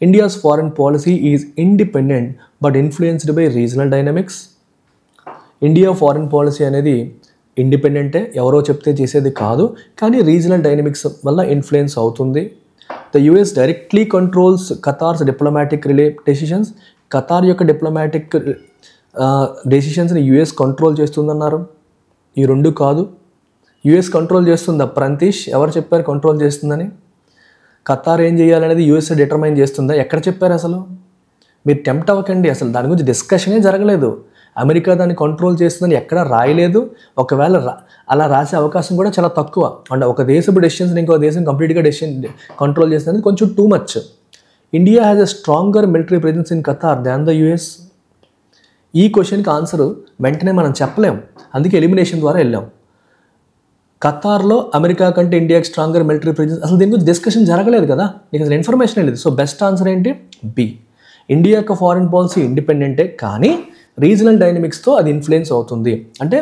India's foreign policy is independent but influenced by regional dynamics. India foreign policy అనేది ఇండిపెండెంటే, ఎవరో చెప్తే చేసేది కాదు, కానీ రీజనల్ డైనమిక్స్ వల్ల ఇన్ఫ్లుయెన్స్ అవుతుంది. The US directly controls Qatar's diplomatic decisions. ఖతార్ యొక్క డిప్లొమాటిక్ డెసిషన్స్ని యుఎస్ కంట్రోల్ చేస్తుందన్నారు. ఈ రెండు కాదు. యుఎస్ కంట్రోల్ చేస్తుందా? ప్రంతీష్, ఎవరు చెప్పారు కంట్రోల్ చేస్తుందని? ఖతార్ ఏం చేయాలనేది యుఎస్ డిటర్మైన్ చేస్తుందా? ఎక్కడ చెప్పారు అసలు? మీరు టెంప్ట్ అవ్వకండి, అసలు దాని గురించి డిస్కషనే జరగలేదు. అమెరికా దాన్ని కంట్రోల్ చేస్తుందని ఎక్కడా రాయలేదు. ఒకవేళ అలా రాసే అవకాశం కూడా చాలా తక్కువ. అంటే ఒక దేశపు డెసిషన్స్ని ఇంకో దేశం కంప్లీట్గా కంట్రోల్ చేస్తుంది కొంచెం too much. India has a stronger military presence in Qatar than the US. ఈ క్వశ్చన్కి ఆన్సర్ వెంటనే మనం చెప్పలేం, అందుకే ఎలిమినేషన్ ద్వారా వెళ్ళాం. ఖతార్లో అమెరికా కంటే ఇండియాకి స్ట్రాంగర్ మిలిటరీ ప్రెజెన్స్, అసలు దీని గురించి డిస్కషన్ జరగలేదు కదా, నీకు అసలు ఇన్ఫర్మేషన్ లేదు. సో బెస్ట్ ఆన్సర్ ఏంటి? బి. ఇండియా యొక్క ఫారిన్ పాలసీ ఇండిపెండెంటే, కానీ రీజనల్ డైనమిక్స్తో అది ఇన్ఫ్లుయెన్స్ అవుతుంది. అంటే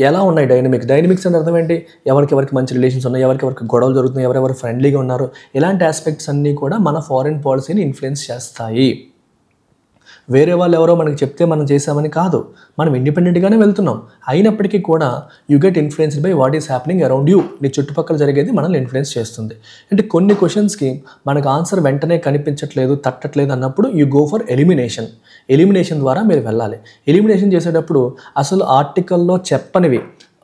ఎలా ఉన్నాయి డైనమిక్స్ అంటే అర్థం ఏంటి? ఎవరికి మంచి రిలేషన్స్ ఉన్నాయి, ఎవరికి గొడవలు జరుగుతున్నాయి, ఎవరెవరు ఫ్రెండ్లీగా ఉన్నారు, ఇలాంటి ఆస్పెక్ట్స్ అన్నీ కూడా మన ఫారిన్ పాలసీని ఇన్ఫ్లుయెన్స్ చేస్తాయి. వేరే వాళ్ళు ఎవరో మనకి చెప్తే మనం చేసామని కాదు, మనం ఇండిపెండెంట్గానే వెళ్తున్నాం. అయినప్పటికీ కూడా you get influenced by what is happening around you. నీ చుట్టుపక్కల జరిగేది మనల్ని ఇన్ఫ్లుయెన్స్ చేస్తుంది. అంటే కొన్ని క్వశ్చన్స్కి మనకు ఆన్సర్ వెంటనే కనిపించట్లేదు, తట్టట్లేదు అన్నప్పుడు యూ గో ఫర్ ఎలిమినేషన్ ద్వారా మీరు వెళ్ళాలి. ఎలిమినేషన్ చేసేటప్పుడు అసలు ఆర్టికల్లో చెప్పనివి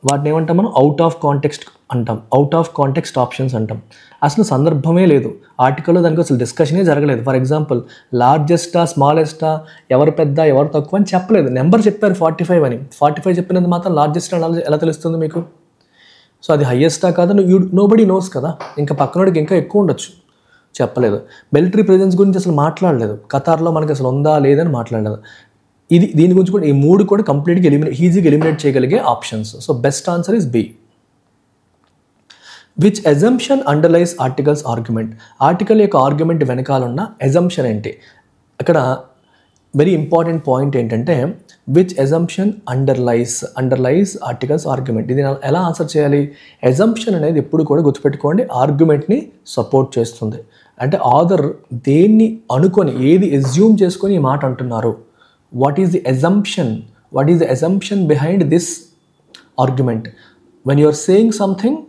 వాటిని ఏమంటాం మనం? అవుట్ ఆఫ్ కాంటెక్స్ట్ అంటాం, అవుట్ ఆఫ్ కాంటెక్స్ట్ ఆప్షన్స్ అంటాం. అసలు సందర్భమే లేదు, ఆర్టికల్లో దానికి అసలు డిస్కషనే జరగలేదు. ఫర్ ఎగ్జాంపుల్ లార్జెస్టా స్మాలెస్టా, ఎవరు పెద్ద ఎవరు తక్కువ అని చెప్పలేదు, నెంబర్ చెప్పారు 45 అని. 45 చెప్పినంత మాత్రం లార్జెస్ట్ ఎలా తెలుస్తుంది మీకు? సో అది హయ్యెస్టా కాదా నోబడీ నోస్ కదా, ఇంకా పక్కనోడికి ఇంకా ఎక్కువ ఉండొచ్చు, చెప్పలేదు. మిలిటరీ ప్రెజెన్స్ గురించి అసలు మాట్లాడలేదు, ఖతార్లో మనకి అసలు ఉందా లేదని మాట్లాడలేదు. దీని గురించి కూడా ఈ 3 కూడా కంప్లీట్గా ఈజీగా ఎలిమినేట్ చేయగలిగే options. So best answer is B. Which assumption underlies article's argument? Article యొక్క ఆర్గ్యుమెంట్ వెనకాల ఉన్న అజంప్షన్ ఏంటి? అక్కడ వెరీ ఇంపార్టెంట్ పాయింట్ ఏంటంటే which assumption underlies article's argument. ఇది ఎలా ఆన్సర్ చేయాలి? అజంప్షన్ అనేది ఎప్పుడు కూడా గుర్తుపెట్టుకోండి, ఆర్గ్యుమెంట్ని సపోర్ట్ చేస్తుంది. అంటే ఆథర్ దేన్ని అనుకొని, ఏది ఎజ్యూమ్ చేసుకొని ఈ మాట అంటున్నారు. What is the assumption behind this argument? When you are saying something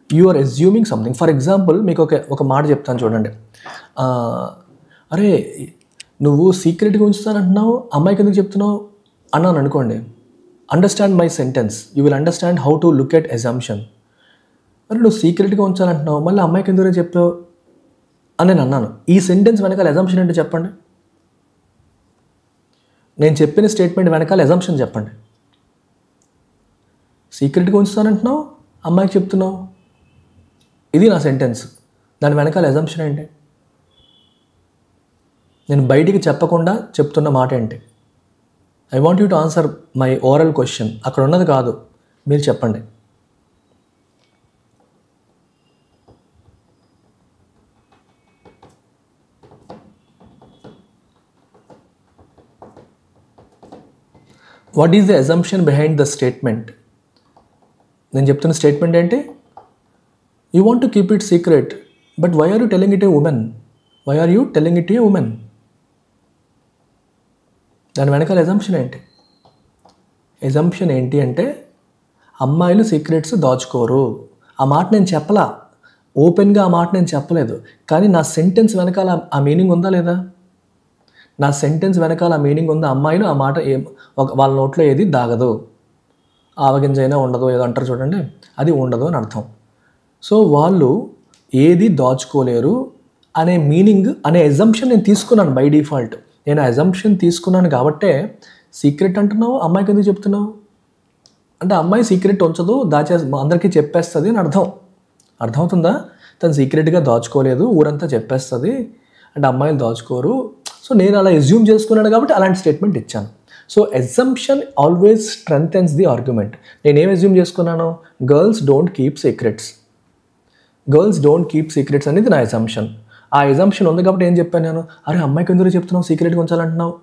you are assuming something. For example మీకు ఒక మాట చెప్తాను చూడండి. అరే నువ్వు సీక్రెట్గా ఉంచుతానంటున్నావు, అమ్మాయికి ఎందుకు చెప్తున్నావు అన్నాను అనుకోండి. Understand my sentence, you will understand how to look at assumption. మరి నువ్వు సీక్రెట్గా ఉంచాలంటున్నావు, మళ్ళీ అమ్మాయికి ఎందుకు చెప్పావు అని నేను అన్నాను. ఈ సెంటెన్స్ వెనకాల అజంప్షన్ ఏంటో చెప్పండి. నేను చెప్పిన స్టేట్మెంట్ వెనకాల అజంప్షన్ చెప్పండి. సీక్రెట్గా ఉంచుతానంటున్నావు, అమ్మాయికి చెప్తున్నావు, ఇది నా సెంటెన్స్, దాని వెనకాల అజంప్షన్ ఏంటి? నేను బయటికి చెప్పకుండా చెప్తున్న మాట ఏంటి? I want you to answer my oral question. అక్కడ ఉన్నది కాదు, మీరు చెప్పండి. What is the assumption behind the statement? నేను చెప్తున్న స్టేట్మెంట్ ఏంటి? You want to keep it secret, but why are you telling it a women? దాని వెనకాల అజంప్షన్ ఏంటి? అజంప్షన్ ఏంటి అంటే అమ్మాయిలు సీక్రెట్స్ దాచుకోరు. ఆ మాట నేను చెప్పలా, ఓపెన్గా ఆ మాట నేను చెప్పలేదు, కానీ నా సెంటెన్స్ వెనకాల ఆ మీనింగ్ ఉందా లేదా? నా సెంటెన్స్ వెనకాల ఆ మీనింగ్ ఉందా? అమ్మాయిలు ఆ మాట వాళ్ళ నోట్లో ఏది దాగదు, ఆవగింజైనా ఉండదు, ఏదో అంటారు చూడండి, అది ఉండదు అని అర్థం. సో వాళ్ళు ఏది దాచుకోలేరు అనే మీనింగ్, అనే అజంప్షన్ నేను తీసుకున్నాను బై డిఫాల్ట్. నేను అజంప్షన్ తీసుకున్నాను కాబట్టే సీక్రెట్ అంటున్నావు, అమ్మాయికి ఎందుకు చెప్తున్నావు అంటే అమ్మాయి సీక్రెట్ ఉంచదు, అందరికీ చెప్పేస్తుంది అని అర్థమవుతుందా? తను సీక్రెట్గా దాచుకోలేదు, ఊరంతా చెప్పేస్తుంది అంటే అమ్మాయిలు దాచుకోరు. సో నేను అలా ఎజ్యూమ్ చేసుకున్నాను కాబట్టి అలాంటి స్టేట్మెంట్ ఇచ్చాను. So assumption always strengthens the argument. నేనేం ఎజ్యూమ్ చేసుకున్నాను? గర్ల్స్ డోంట్ కీప్ సీక్రెట్స్ అనేది నా అజంప్షన్. ఆ అజంప్షన్ ఉంది కాబట్టి ఏం చెప్పాను నేను? అరే అమ్మాయికి ఎందుకు చెప్తున్నావు, సీక్రెట్గా ఉంచాలంటున్నావు.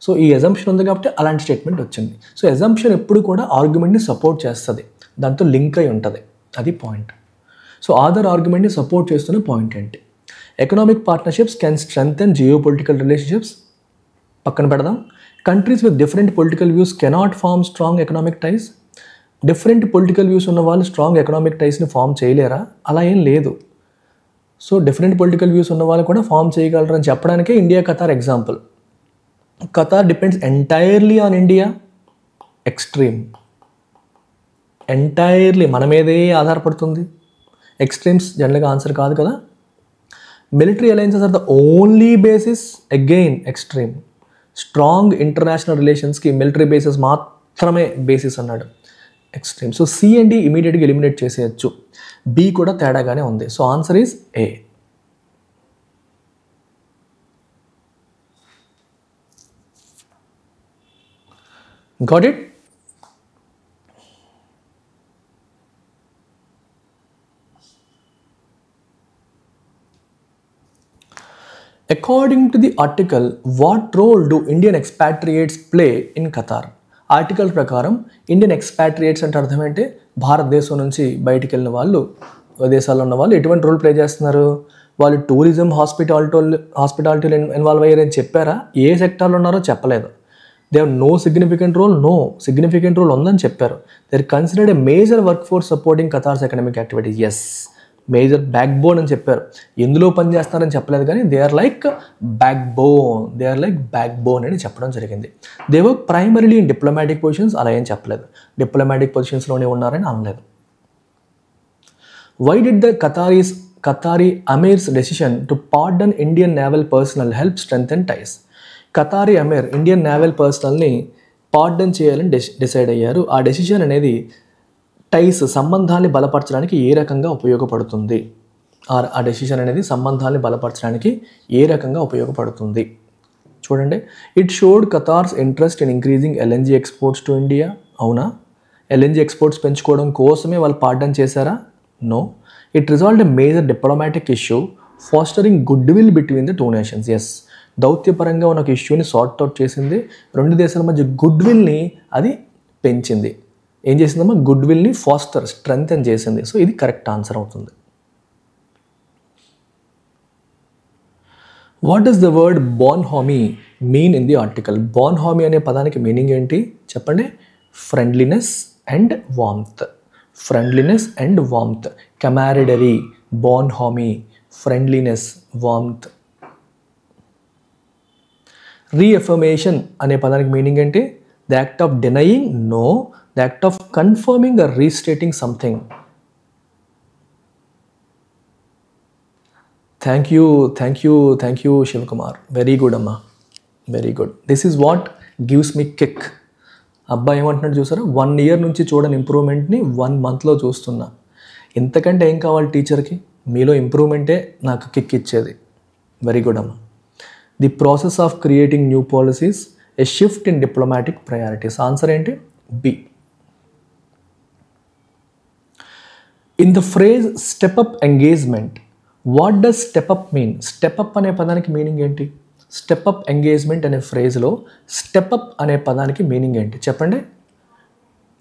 సో ఈ అజంప్షన్ ఉంది కాబట్టి అలాంటి స్టేట్మెంట్ వచ్చింది. సో అజంప్షన్ ఎప్పుడు కూడా ఆర్గ్యుమెంట్ని సపోర్ట్ చేస్తుంది, దాంతో లింక్ అయి ఉంటుంది, అది పాయింట్. సో ఆథర్ ఆర్గ్యుమెంట్ని సపోర్ట్ చేస్తున్న పాయింట్ ఏంటి? Economic partnerships can strengthen geopolitical relationships. పక్కన పెడదాం. Countries with different political views cannot form strong economic ties. Different political views ఉన్న వాళ్ళు స్ట్రాంగ్ ఎకనామిక్ టైస్ని ఫామ్ చేయలేరా? అలా ఏం లేదు. సో డిఫరెంట్ పొలిటికల్ వ్యూస్ ఉన్న వాళ్ళు కూడా ఫామ్ చేయగలరు అని చెప్పడానికే India Qatar example. Qatar depends entirely on India, extreme, entirely మన మీదే ఆధారపడుతుంది. ఎక్స్ట్రీమ్స్ జనరల్గా ఆన్సర్ కాదు కదా. Military alliances are the only basis, again extreme. Strong international రిలేషన్స్కి మిలిటరీ బేసిస్ మాత్రమే బేసిస్ అన్నాడు, extreme. So C and D ఇమీడియట్గా ఎలిమినేట్ చేసేయచ్చు. బి కూడా తేడాగానే ఉంది. So answer is A. Got it? According to the article, what role do Indian expatriates play in Qatar? Article ప్రకారం Indian ఎక్స్పాట్రియేట్స్ అంటే అర్థం ఏంటి? భారతదేశం నుంచి బయటికి వెళ్ళిన వాళ్ళు, విదేశాల్లో ఉన్న వాళ్ళు ఎటువంటి రోల్ ప్లే చేస్తున్నారు? వాళ్ళు టూరిజం, హాస్పిటాలిటీలో ఇన్వాల్వ్ అయ్యారని చెప్పారా? ఏ సెక్టార్లో ఉన్నారో చెప్పలేదు. They have no significant role ఉందని చెప్పారు. They are considered a major workforce supporting Qatar's economic activities. Yes, major backbone అని చెప్పారు. ఎందులో పనిచేస్తారని చెప్పలేదు, కానీ they are like backbone అని చెప్పడం జరిగింది. They work primarily in diplomatic positions, అలా ఏం చెప్పలేదు, డిప్లొమాటిక్ పొజిషన్స్లోనే ఉన్నారని అనలేదు. Why did the Qatari Amir's decision to pardon Indian naval personnel help strengthen ties? Qatari Amir Indian naval పర్సనల్ని పార్డన్ చేయాలని డిసైడ్ అయ్యారు. ఆ డెసిషన్ అనేది టైస్ సంబంధాన్ని బలపరచడానికి ఏ రకంగా ఉపయోగపడుతుంది? ఆ డెసిషన్ అనేది సంబంధాన్ని బలపరచడానికి ఏ రకంగా ఉపయోగపడుతుంది? చూడండి, it showed Qatar's interest in increasing LNG exports to India. అవునా? ఎల్ఎన్జీ ఎక్స్పోర్ట్స్ పెంచుకోవడం కోసమే వాళ్ళు పార్డన్ చేశారా? No. It resolved a major diplomatic issue fostering goodwill between the two nations. Yes, దౌత్యపరంగా ఉన్న ఒక ఇష్యూని సార్ట్ అవుట్ చేసింది, రెండు దేశాల మధ్య గుడ్ విల్ని అది పెంచింది. ఏం చేసిందమ్మా? గుడ్ విల్ని స్ట్రెంగ్తెన్ చేసింది. సో ఇది కరెక్ట్ ఆన్సర్ అవుతుంది. What does the word bonhomie mean in the article? Bonhomie అనే పదానికి మీనింగ్ ఏంటి చెప్పండి? Friendliness and warmth. Friendliness and warmth. Camaraderie, bonhomie, friendliness, warmth. Reaffirmation అనే పదానికి మీనింగ్ ఏంటి? The act of denying, no, the act of confirming or restating something. Thank you Shivakumar, very good అమ్మా, very good. This is what gives me kick. అబ్బాయి ఏమంటున్నాడు చూసారా? 1 year నుంచి చూడని ఇంప్రూవ్మెంట్ని 1 monthలో చూస్తున్నా. ఇంతకంటే ఏం కావాలి టీచర్కి? మీలో ఇంప్రూవ్మెంటే నాకు కిక్ ఇచ్చేది. వెరీ గుడ్ అమ్మా. The process of creating new policies, a shift in diplomatic priorities. Answer ఏంటి? B. In the phrase step up engagement, what does step up mean? Step up అనే పదానికి మీనింగ్ ఏంటి? స్టెప్ అప్ ఎంగేజ్మెంట్ అనే ఫ్రేజ్లో step up అనే పదానికి meaning ఏంటి చెప్పండి?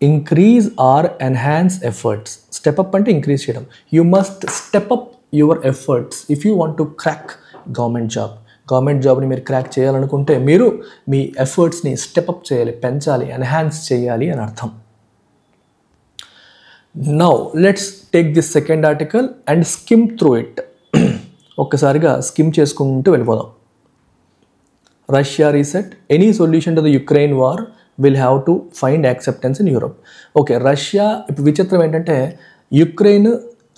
Increase or enhance efforts. Step up అంటే ఇంక్రీజ్ చేయడం. You must step up your efforts if you want to crack government job. Government జాబ్ని మీరు క్రాక్ చేయాలనుకుంటే మీరు మీ ఎఫర్ట్స్ని స్టెప్అప్ చేయాలి, పెంచాలి, ఎన్హాన్స్ చేయాలి అని అర్థం. Now let's take this second article and skim through it. ఒక్కసారిగా స్కిమ్ చేసుకుంటూ వెళ్ళిపోదాం. Russia reset, any solution to the Ukraine war will have to find acceptance in Europe. Okay, Russia ఇప్పుడు విచిత్రం ఏంటంటే యుక్రెయిన్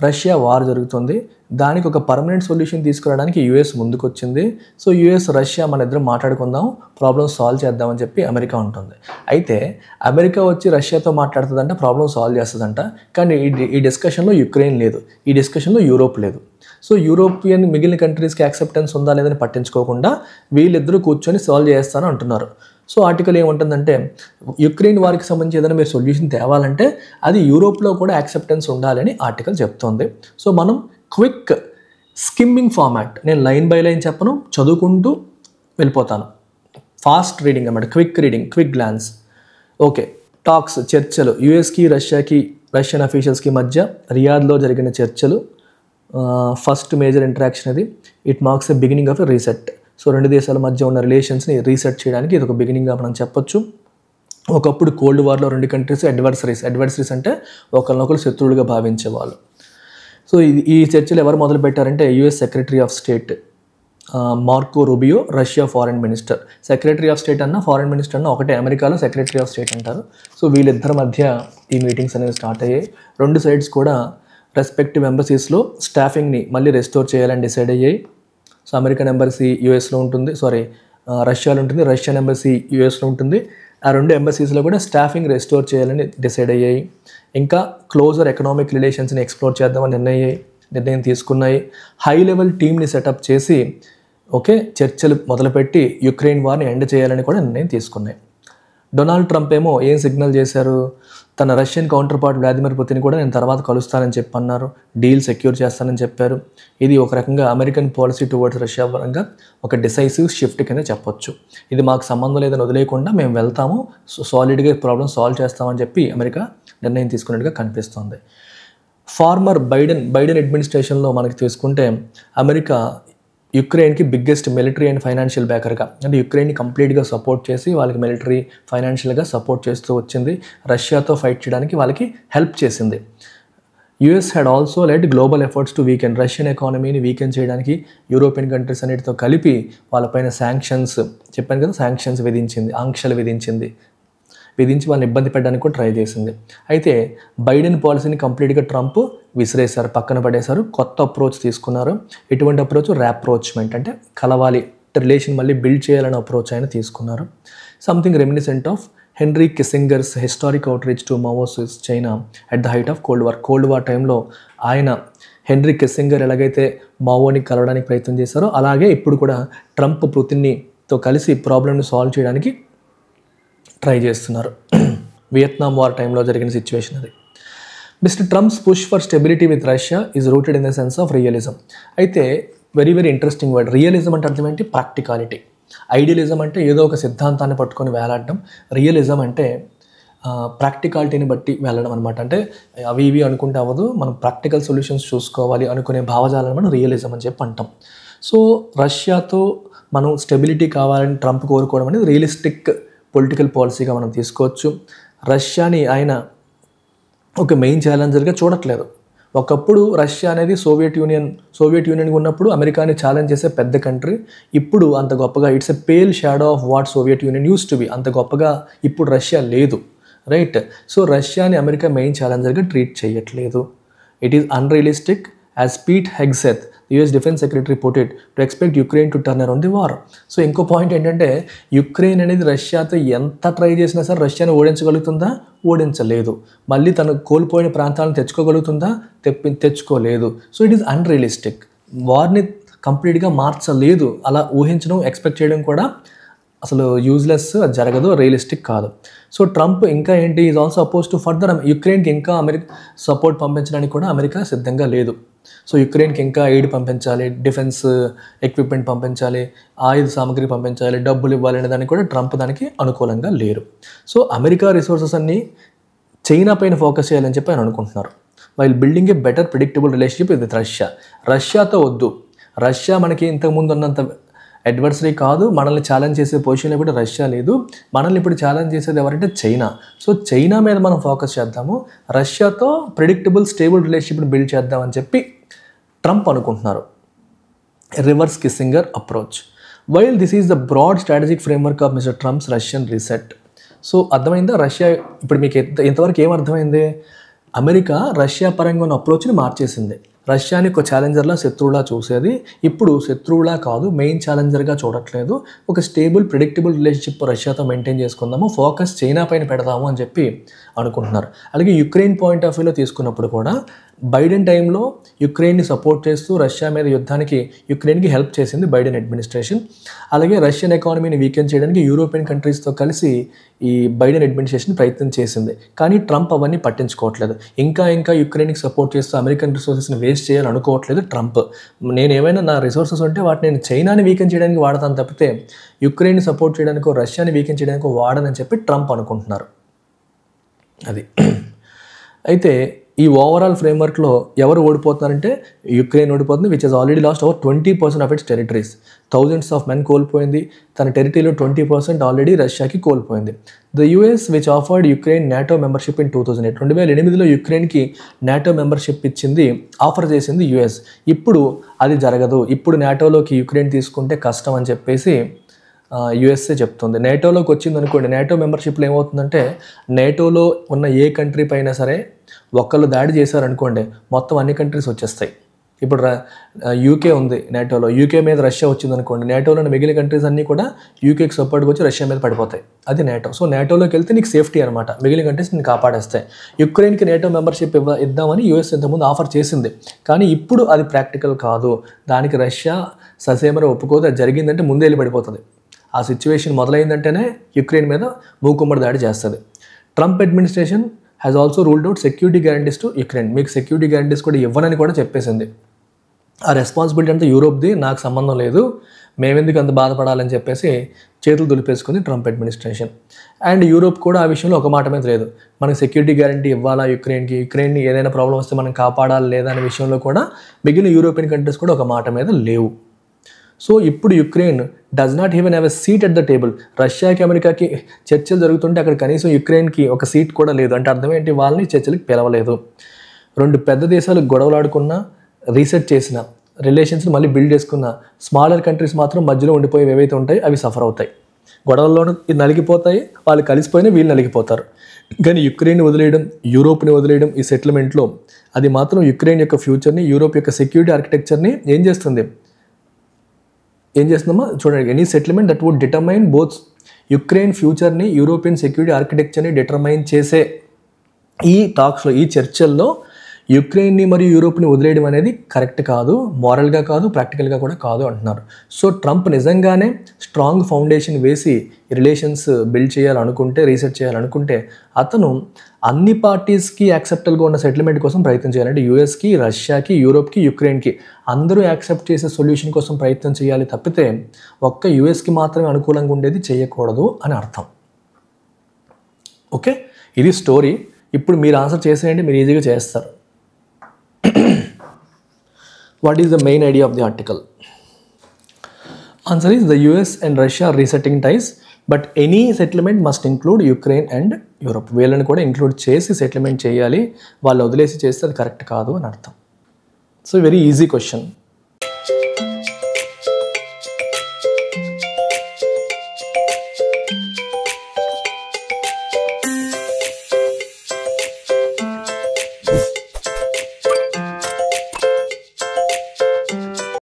రష్యా వార్ జరుగుతుంది, దానికి ఒక permanent solution తీసుకురావడానికి యుఎస్ ముందుకు వచ్చింది. సో యుఎస్ రష్యా మన ఇద్దరం మాట్లాడుకుందాం, ప్రాబ్లమ్ సాల్వ్ చేద్దామని చెప్పి అమెరికా ఉంటుంది. అయితే అమెరికా వచ్చి రష్యాతో మాట్లాడుతుందంట, ప్రాబ్లమ్ సాల్వ్ చేస్తుందంట. కానీ ఈ డిస్కషన్లో యుక్రెయిన్ లేదు, ఈ డిస్కషన్లో యూరోప్ లేదు. సో యూరోపియన్ మిగిలిన కంట్రీస్కి యాక్సెప్టెన్స్ ఉందా లేదని పట్టించుకోకుండా వీళ్ళిద్దరూ కూర్చొని సాల్వ్ చేస్తాను అంటున్నారు. సో ఆర్టికల్ ఏముంటుందంటే యుక్రెయిన్ వారికి సంబంధించి ఏదైనా మీరు సొల్యూషన్ తేవాలంటే అది యూరోప్లో కూడా యాక్సెప్టెన్స్ ఉండాలని ఆర్టికల్ చెప్తోంది. సో మనం క్విక్ స్కిమ్మింగ్ ఫార్మాట్, నేను లైన్ బై లైన్ చెప్పను, చదువుకుంటూ వెళ్ళిపోతాను. ఫాస్ట్ రీడింగ్ అన్నమాట, quick reading, quick glance. Okay, talks, చర్చలు, యుఎస్కి రష్యన్ అఫీషియల్స్కి మధ్య రియాద్లో జరిగిన చర్చలు ఫస్ట్ మేజర్ ఇంటరాక్షన్ అది. It marks a beginning of a reset. So రెండు దేశాల మధ్య ఉన్న రిలేషన్స్ని రీసెట్ చేయడానికి ఇది ఒక బిగినింగ్గా మనం చెప్పొచ్చు. ఒకప్పుడు కోల్డ్ వార్లో రెండు కంట్రీస్ అడ్వర్సరీస్ అంటే ఒకరినొకరు శత్రువులుగా భావించేవాళ్ళు. సో ఈ చర్చలు ఎవరు మొదలు పెట్టారంటే US secretary of state Marco Rubio, Russia foreign minister. Secretary of state అన్న ఫారెన్ మినిస్టర్ అన్న ఒకటే, అమెరికాలో సెక్రటరీ ఆఫ్ స్టేట్ అంటారు. సో వీళ్ళిద్దరి మధ్య ఈ మీటింగ్స్ అనేవి స్టార్ట్ అయ్యాయి. రెండు సైడ్స్ కూడా రెస్పెక్టివ్ ఎంబసీస్లో స్టాఫింగ్ని మళ్ళీ రెస్టోర్ చేయాలని డిసైడ్ అయ్యాయి. సో అమెరికన్ ఎంబసీ యూఎస్లో ఉంటుంది, రష్యాలో ఉంటుంది, రష్యన్ ఎంబసీ యూఎస్లో ఉంటుంది. ఆ రెండు ఎంబసీస్లో కూడా స్టాఫింగ్ రెస్టోర్ చేయాలని డిసైడ్ అయ్యాయి. ఇంకా క్లోజర్ ఎకనామిక్ రిలేషన్స్ని ఎక్స్ప్లోర్ చేద్దామని నిర్ణయం తీసుకున్నాయి. హై లెవెల్ టీమ్ని సెటప్ చేసి చర్చలు మొదలుపెట్టి యుక్రెయిన్ వార్ని ఎండ్ చేయాలని కూడా నిర్ణయం తీసుకున్నాయి. డొనాల్డ్ ట్రంప్ ఏమో ఏం సిగ్నల్ చేశారు? తన Russian counter part Vladimir Putin కూడా నేను తర్వాత కలుస్తానని చెప్పన్నారు, డీల్ సెక్యూర్ చేస్తానని చెప్పారు. ఇది ఒక రకంగా అమెరికన్ పాలసీ టువర్డ్స్ రష్యా పరంగా ఒక డిసైసివ్ షిఫ్ట్ కింద చెప్పొచ్చు. ఇది మాకు సంబంధం లేదని వదిలేయకుండా మేము వెళ్తాము, సాలిడ్గా ప్రాబ్లమ్ సాల్వ్ చేస్తామని చెప్పి అమెరికా నిర్ణయం తీసుకున్నట్టుగా కనిపిస్తుంది. ఫార్మర్ బైడెన్ అడ్మినిస్ట్రేషన్లో మనకి తీసుకుంటే అమెరికా యుక్రెయిన్కి బిగ్గెస్ట్ మిలిటరీ అండ్ ఫైనాన్షియల్ బ్యాకర్గా, అంటే యుక్రెయిన్ని కంప్లీట్గా సపోర్ట్ చేసి వాళ్ళకి మిలిటరీ ఫైనాన్షియల్గా సపోర్ట్ చేస్తూ వచ్చింది. రష్యాతో ఫైట్ చేయడానికి వాళ్ళకి హెల్ప్ చేసింది. US had also led global efforts to weekend Russian ఎకానమీని weekend చేయడానికి యూరోపియన్ కంట్రీస్ అన్నిటితో కలిపి వాళ్ళపైన శాంక్షన్స్ చెప్పాను కదా, శాంక్షన్స్ విధించింది, ఆంక్షలు విధించి వాళ్ళని ఇబ్బంది పెట్టడానికి కూడా ట్రై చేసింది. అయితే బైడెన్ పాలసీని కంప్లీట్గా ట్రంప్ విసిరేశారు, పక్కన పడేశారు, కొత్త అప్రోచ్ తీసుకున్నారు. ఎటువంటి అప్రోచ్? ర్యాప్రోచ్మెంట్, అంటే కలవాలి, రిలేషన్ మళ్ళీ బిల్డ్ చేయాలనే అప్రోచ్ ఆయన తీసుకున్నారు. Something reminiscent of Henry Kissinger's historic outreach to Mao's China at the height of cold war టైంలో ఆయన హెన్రీ కిస్సింగర్ ఎలాగైతే మావోని కలవడానికి ప్రయత్నం చేశారో అలాగే ఇప్పుడు కూడా ట్రంప్ పుతిన్తో కలిసి ప్రాబ్లమ్ని సాల్వ్ చేయడానికి ట్రై చేస్తున్నారు. వియత్నాం వార్ టైంలో జరిగిన సిచ్యువేషన్ అది. Mr Trump's push for stability with Russia is rooted in the sense of realism. అయితే very very interesting word. Realism అంటే అర్థం ఏంటి? ప్రాక్టికాలిటీ. ఐడియలిజం అంటే ఏదో ఒక సిద్ధాంతాన్ని పట్టుకొని వేలాడడం. రియలిజం అంటే ప్రాక్టికాలిటీని బట్టి వెళ్ళడం అనమాట. అంటే అవి ఇవి అనుకుంటే అవ్వదు, మనం ప్రాక్టికల్ సొల్యూషన్స్ చూసుకోవాలి అనుకునే భావజాలను మనం రియలిజం అని చెప్పి అంటాం. సో రష్యాతో మనం స్టెబిలిటీ కావాలని ట్రంప్ కోరుకోవడం అనేది రియలిస్టిక్ పొలిటికల్ పాలసీగా మనం తీసుకోవచ్చు. రష్యాని ఆయన ఒక మెయిన్ ఛాలెంజర్గా చూడట్లేదు. ఒకప్పుడు రష్యా అనేది సోవియట్ యూనియన్గా ఉన్నప్పుడు అమెరికాని ఛాలెంజ్ చేసే పెద్ద కంట్రీ. ఇప్పుడు అంత గొప్పగా it's a pale shadow of what Soviet Union used to be. అంత గొప్పగా ఇప్పుడు రష్యా లేదు, రైట్? సో రష్యాని అమెరికా మెయిన్ ఛాలెంజర్గా ట్రీట్ చేయట్లేదు. It is unrealistic as Pete Hegseth US defence secretary put it to expect Ukraine to turn around the war. So ఇంకో point ఏంటంటే Ukraine అనేది రష్యాతో ఎంత ట్రై చేసినా సరే రష్యాను ఓడించగలుగుతుందా? ఓడించలేదు. మళ్ళీ తను కోల్పోయిన ప్రాంతాలను తెచ్చుకోగలుగుతుందా? తెచ్చుకోలేదు. So it is unrealistic. వార్ని కంప్లీట్గా మార్చలేదు. అలా ఊహించడం, ఎక్స్పెక్ట్ చేయడం కూడా అసలు యూజ్లెస్, జరగదు, రియలిస్టిక్ కాదు. సో ట్రంప్ ఇంకా ఏంటి, is also oppose to further యుక్రెయిన్కి ఇంకా సపోర్ట్ పంపించడానికి కూడా అమెరికా సిద్ధంగా లేదు. సో యుక్రెయిన్కి ఇంకా ఎయిడ్ పంపించాలి, డిఫెన్స్ ఎక్విప్మెంట్ పంపించాలి, ఆయుధ సామగ్రి పంపించాలి, డబ్బులు ఇవ్వాలి అనే దానికి కూడా ట్రంప్ దానికి అనుకూలంగా లేరు. సో అమెరికా రిసోర్సెస్ అన్నీ చైనా పైన ఫోకస్ చేయాలని చెప్పి ఆయన అనుకుంటున్నారు. While building a better predictable relationship with రష్యాతో వద్దు. రష్యా మనకి ఇంతకుముందు ఉన్నంత అడ్వర్సరీ కాదు, మనల్ని ఛాలెంజ్ చేసే పొజిషన్లో కూడా రష్యా లేదు. మనల్ని ఇప్పుడు ఛాలెంజ్ చేసేది ఎవరంటే చైనా. సో చైనా మీద మనం ఫోకస్ చేద్దాము, రష్యాతో ప్రిడిక్టబుల్ స్టేబుల్ రిలేషన్షిప్ని బిల్డ్ చేద్దామని చెప్పి ట్రంప్ అనుకుంటున్నారు. Reverse Kissinger approach. While this is the broad strategic framework of Mr Trump's Russian reset. So అర్థమైందా? రష్యా ఇప్పుడు మీకు ఇంతవరకు ఏమర్థమైంది? అమెరికా రష్యా పరంగా ఉన్న అప్రోచ్ని మార్చేసింది. రష్యాని ఒక ఛాలెంజర్లా, శత్రువులా చూసేది ఇప్పుడు శత్రువులా కాదు, మెయిన్ ఛాలెంజర్గా చూడట్లేదు. ఒక స్టేబుల్ ప్రిడిక్టబుల్ రిలేషన్షిప్ రష్యాతో మెయింటైన్ చేసుకుందాము, ఫోకస్ చైనా పైన పెడదాము అని చెప్పి అనుకుంటున్నారు. అలాగే యుక్రెయిన్ పాయింట్ ఆఫ్ వ్యూలో తీసుకున్నప్పుడు కూడా బైడెన్ టైంలో యుక్రెయిన్ని సపోర్ట్ చేస్తూ రష్యా మీద యుద్ధానికి యుక్రెయిన్కి హెల్ప్ చేసింది బైడెన్ అడ్మినిస్ట్రేషన్. అలాగే రష్యన్ ఎకానమీని వీకెండ్ చేయడానికి యూరోపియన్ కంట్రీస్తో కలిసి ఈ బైడెన్ అడ్మినిస్ట్రేషన్ ప్రయత్నం చేసింది. కానీ ట్రంప్ అవన్నీ పట్టించుకోవట్లేదు. ఇంకా యుక్రెయిన్కి సపోర్ట్ చేస్తూ అమెరికన్ రిసోర్సెస్ని వేస్ట్ చేయాలనుకోవట్లేదు ట్రంప్. నేను ఏమైనా నా రిసోర్సెస్ ఉంటే వాటిని నేను చైనాని వీకెండ్ చేయడానికి వాడతాను తప్పితే యుక్రెయిన్ని సపోర్ట్ చేయడానికో రష్యాని వీకెండ్ చేయడానికో వాడనని చెప్పి ట్రంప్ అనుకుంటున్నారు. అది అయితే ఈ ఓవరాల్ ఫ్రేమ్వర్క్లో ఎవరు ఓడిపోతున్నారంటే యుక్రెయిన్ ఓడిపోతుంది, which has already lost over 20% of its territories. Thousands of men కోల్పోయింది. తన టెరిటరీలో 20% ఆల్రెడీ రష్యాకి కోల్పోయింది. The US which offered Ukraine NATO membership in 2008. 2008లో యుక్రెయిన్కి నాటో మెంబర్షిప్ ఆఫర్ చేసింది యుఎస్. ఇప్పుడు అది జరగదు, ఇప్పుడు నాటోలోకి యుక్రెయిన్ తీసుకుంటే కష్టం అని చెప్పేసి యుఎస్ఏ చెప్తుంది. నేటోలోకి వచ్చింది అనుకోండి, నేటో మెంబర్షిప్లో ఏమవుతుందంటే నేటోలో ఉన్న ఏ కంట్రీ పైన సరే ఒకళ్ళు దాడి చేశారనుకోండి మొత్తం అన్ని కంట్రీస్ వచ్చేస్తాయి. ఇప్పుడు యూకే ఉంది నేటోలో, యూకే మీద రష్యా వచ్చింది అనుకోండి, నేటోలోని మిగిలిన కంట్రీస్ అన్నీ కూడా యూకేకి సపోర్ట్గా వచ్చి రష్యా మీద పడిపోతాయి. అది నేటో. సో నేటోలోకి వెళ్తే నీకు సేఫ్టీ అనమాట, మిగిలిన కంట్రీస్ నేను కాపాడేస్తాయి. యుక్రెయిన్కి నేటో మెంబర్షిప్ ఇద్దామని యూఎస్ ఇంతకుముందు ఆఫర్ చేసింది, కానీ ఇప్పుడు అది ప్రాక్టికల్ కాదు. దానికి రష్యా ససేమర ఒప్పుకోదు. అది జరిగిందంటే ముందే వెళ్ళి పడిపోతుంది. ఆ సిచ్యువేషన్ మొదలైందంటేనే యుక్రెయిన్ మీద మూకుమ్మడి దాడి చేస్తుంది. Trump administration has also ruled out security guarantees to Ukraine. మీకు సెక్యూరిటీ గ్యారంటీస్ కూడా ఇవ్వనని కూడా చెప్పేసింది. ఆ రెస్పాన్సిబిలిటీ అంతా యూరోప్ది, నాకు సంబంధం లేదు, మేమెందుకు అంత బాధపడాలని చెప్పేసి చేతులు దులిపేసుకుంది ట్రంప్ అడ్మినిస్ట్రేషన్. అండ్ యూరోప్ కూడా ఆ విషయంలో ఒక మాట మీద లేదు. మనకి సెక్యూరిటీ గ్యారంటీ ఇవ్వాలా యుక్రెయిన్ని ఏదైనా ప్రాబ్లం వస్తే మనం కాపాడాలి లేదా అనే విషయంలో కూడా మిగిలిన యూరోపియన్ కంట్రీస్ కూడా ఒక మాట మీద లేవు. సో ఇప్పుడు Ukraine does not even have a seat at the table. రష్యాకి అమెరికాకి చర్చలు జరుగుతుంటే అక్కడ కనీసం యుక్రెయిన్కి ఒక సీట్ కూడా లేదు. అంటే అర్థం ఏంటి, వాళ్ళని చర్చలకు పిలవలేదు. రెండు పెద్ద దేశాలు గొడవలాడుకున్న, రీసెట్ చేసిన, రిలేషన్స్ని మళ్ళీ బిల్డ్ చేసుకున్న స్మాలర్ కంట్రీస్ మాత్రం మధ్యలో ఉండిపోయి ఏవైతే ఉంటాయి అవి సఫర్ అవుతాయి. గొడవల్లోనూ నలిగిపోతాయి, వాళ్ళు కలిసిపోయినా వీళ్ళు నలిగిపోతారు. కానీ యుక్రెయిన్ వదిలేయడం, యూరోప్ని వదిలేయడం ఈ సెటిల్మెంట్లో అది మాత్రం యుక్రెయిన్ యొక్క ఫ్యూచర్ని, యూరోప్ యొక్క సెక్యూరిటీ ఆర్కిటెక్చర్ని ఏం చేస్తుందమ్మా చూడండి. Any settlement that would determine both Ukraine ఫ్యూచర్ని, యూరోపియన్ సెక్యూరిటీ ఆర్కిటెక్చర్ని డిటర్మైన్ చేసే ఈ టాక్స్లో, ఈ చర్చల్లో యుక్రెయిన్ని మరియు యూరోప్ని వదిలేయడం అనేది కరెక్ట్ కాదు, మారల్గా కాదు, ప్రాక్టికల్గా కూడా కాదు అంటున్నారు. సో ట్రంప్ నిజంగానే స్ట్రాంగ్ ఫౌండేషన్ వేసి రిలేషన్స్ బిల్డ్ చేయాలనుకుంటే, రీసెట్ చేయాలనుకుంటే అతను అన్ని పార్టీస్కి యాక్సెప్టబుల్గా ఉన్న సెటిల్మెంట్ కోసం ప్రయత్నం చేయాలంటే యూఎస్కి, రష్యాకి, యూరోప్కి, యుక్రెయిన్కి అందరూ యాక్సెప్ట్ చేసే సొల్యూషన్ కోసం ప్రయత్నం చేయాలి తప్పితే ఒక్క యూఎస్కి మాత్రమే అనుకూలంగా ఉండేది చేయకూడదు అని అర్థం. ఓకే, ఇది స్టోరీ. ఇప్పుడు మీరు ఆన్సర్ చేసేయండి, మీరు ఈజీగా చేస్తారు. What is the main idea of the article? Answer is the US and Russia are resetting ties, but any settlement must include Ukraine and Europe. వీళ్ళని కూడా ఇంక్లూడ్ చేసి సెటిల్మెంట్ చేయాలి, వాళ్ళు వదిలేసి చేస్తే అది కరెక్ట్ కాదు అని అర్థం. So very easy question.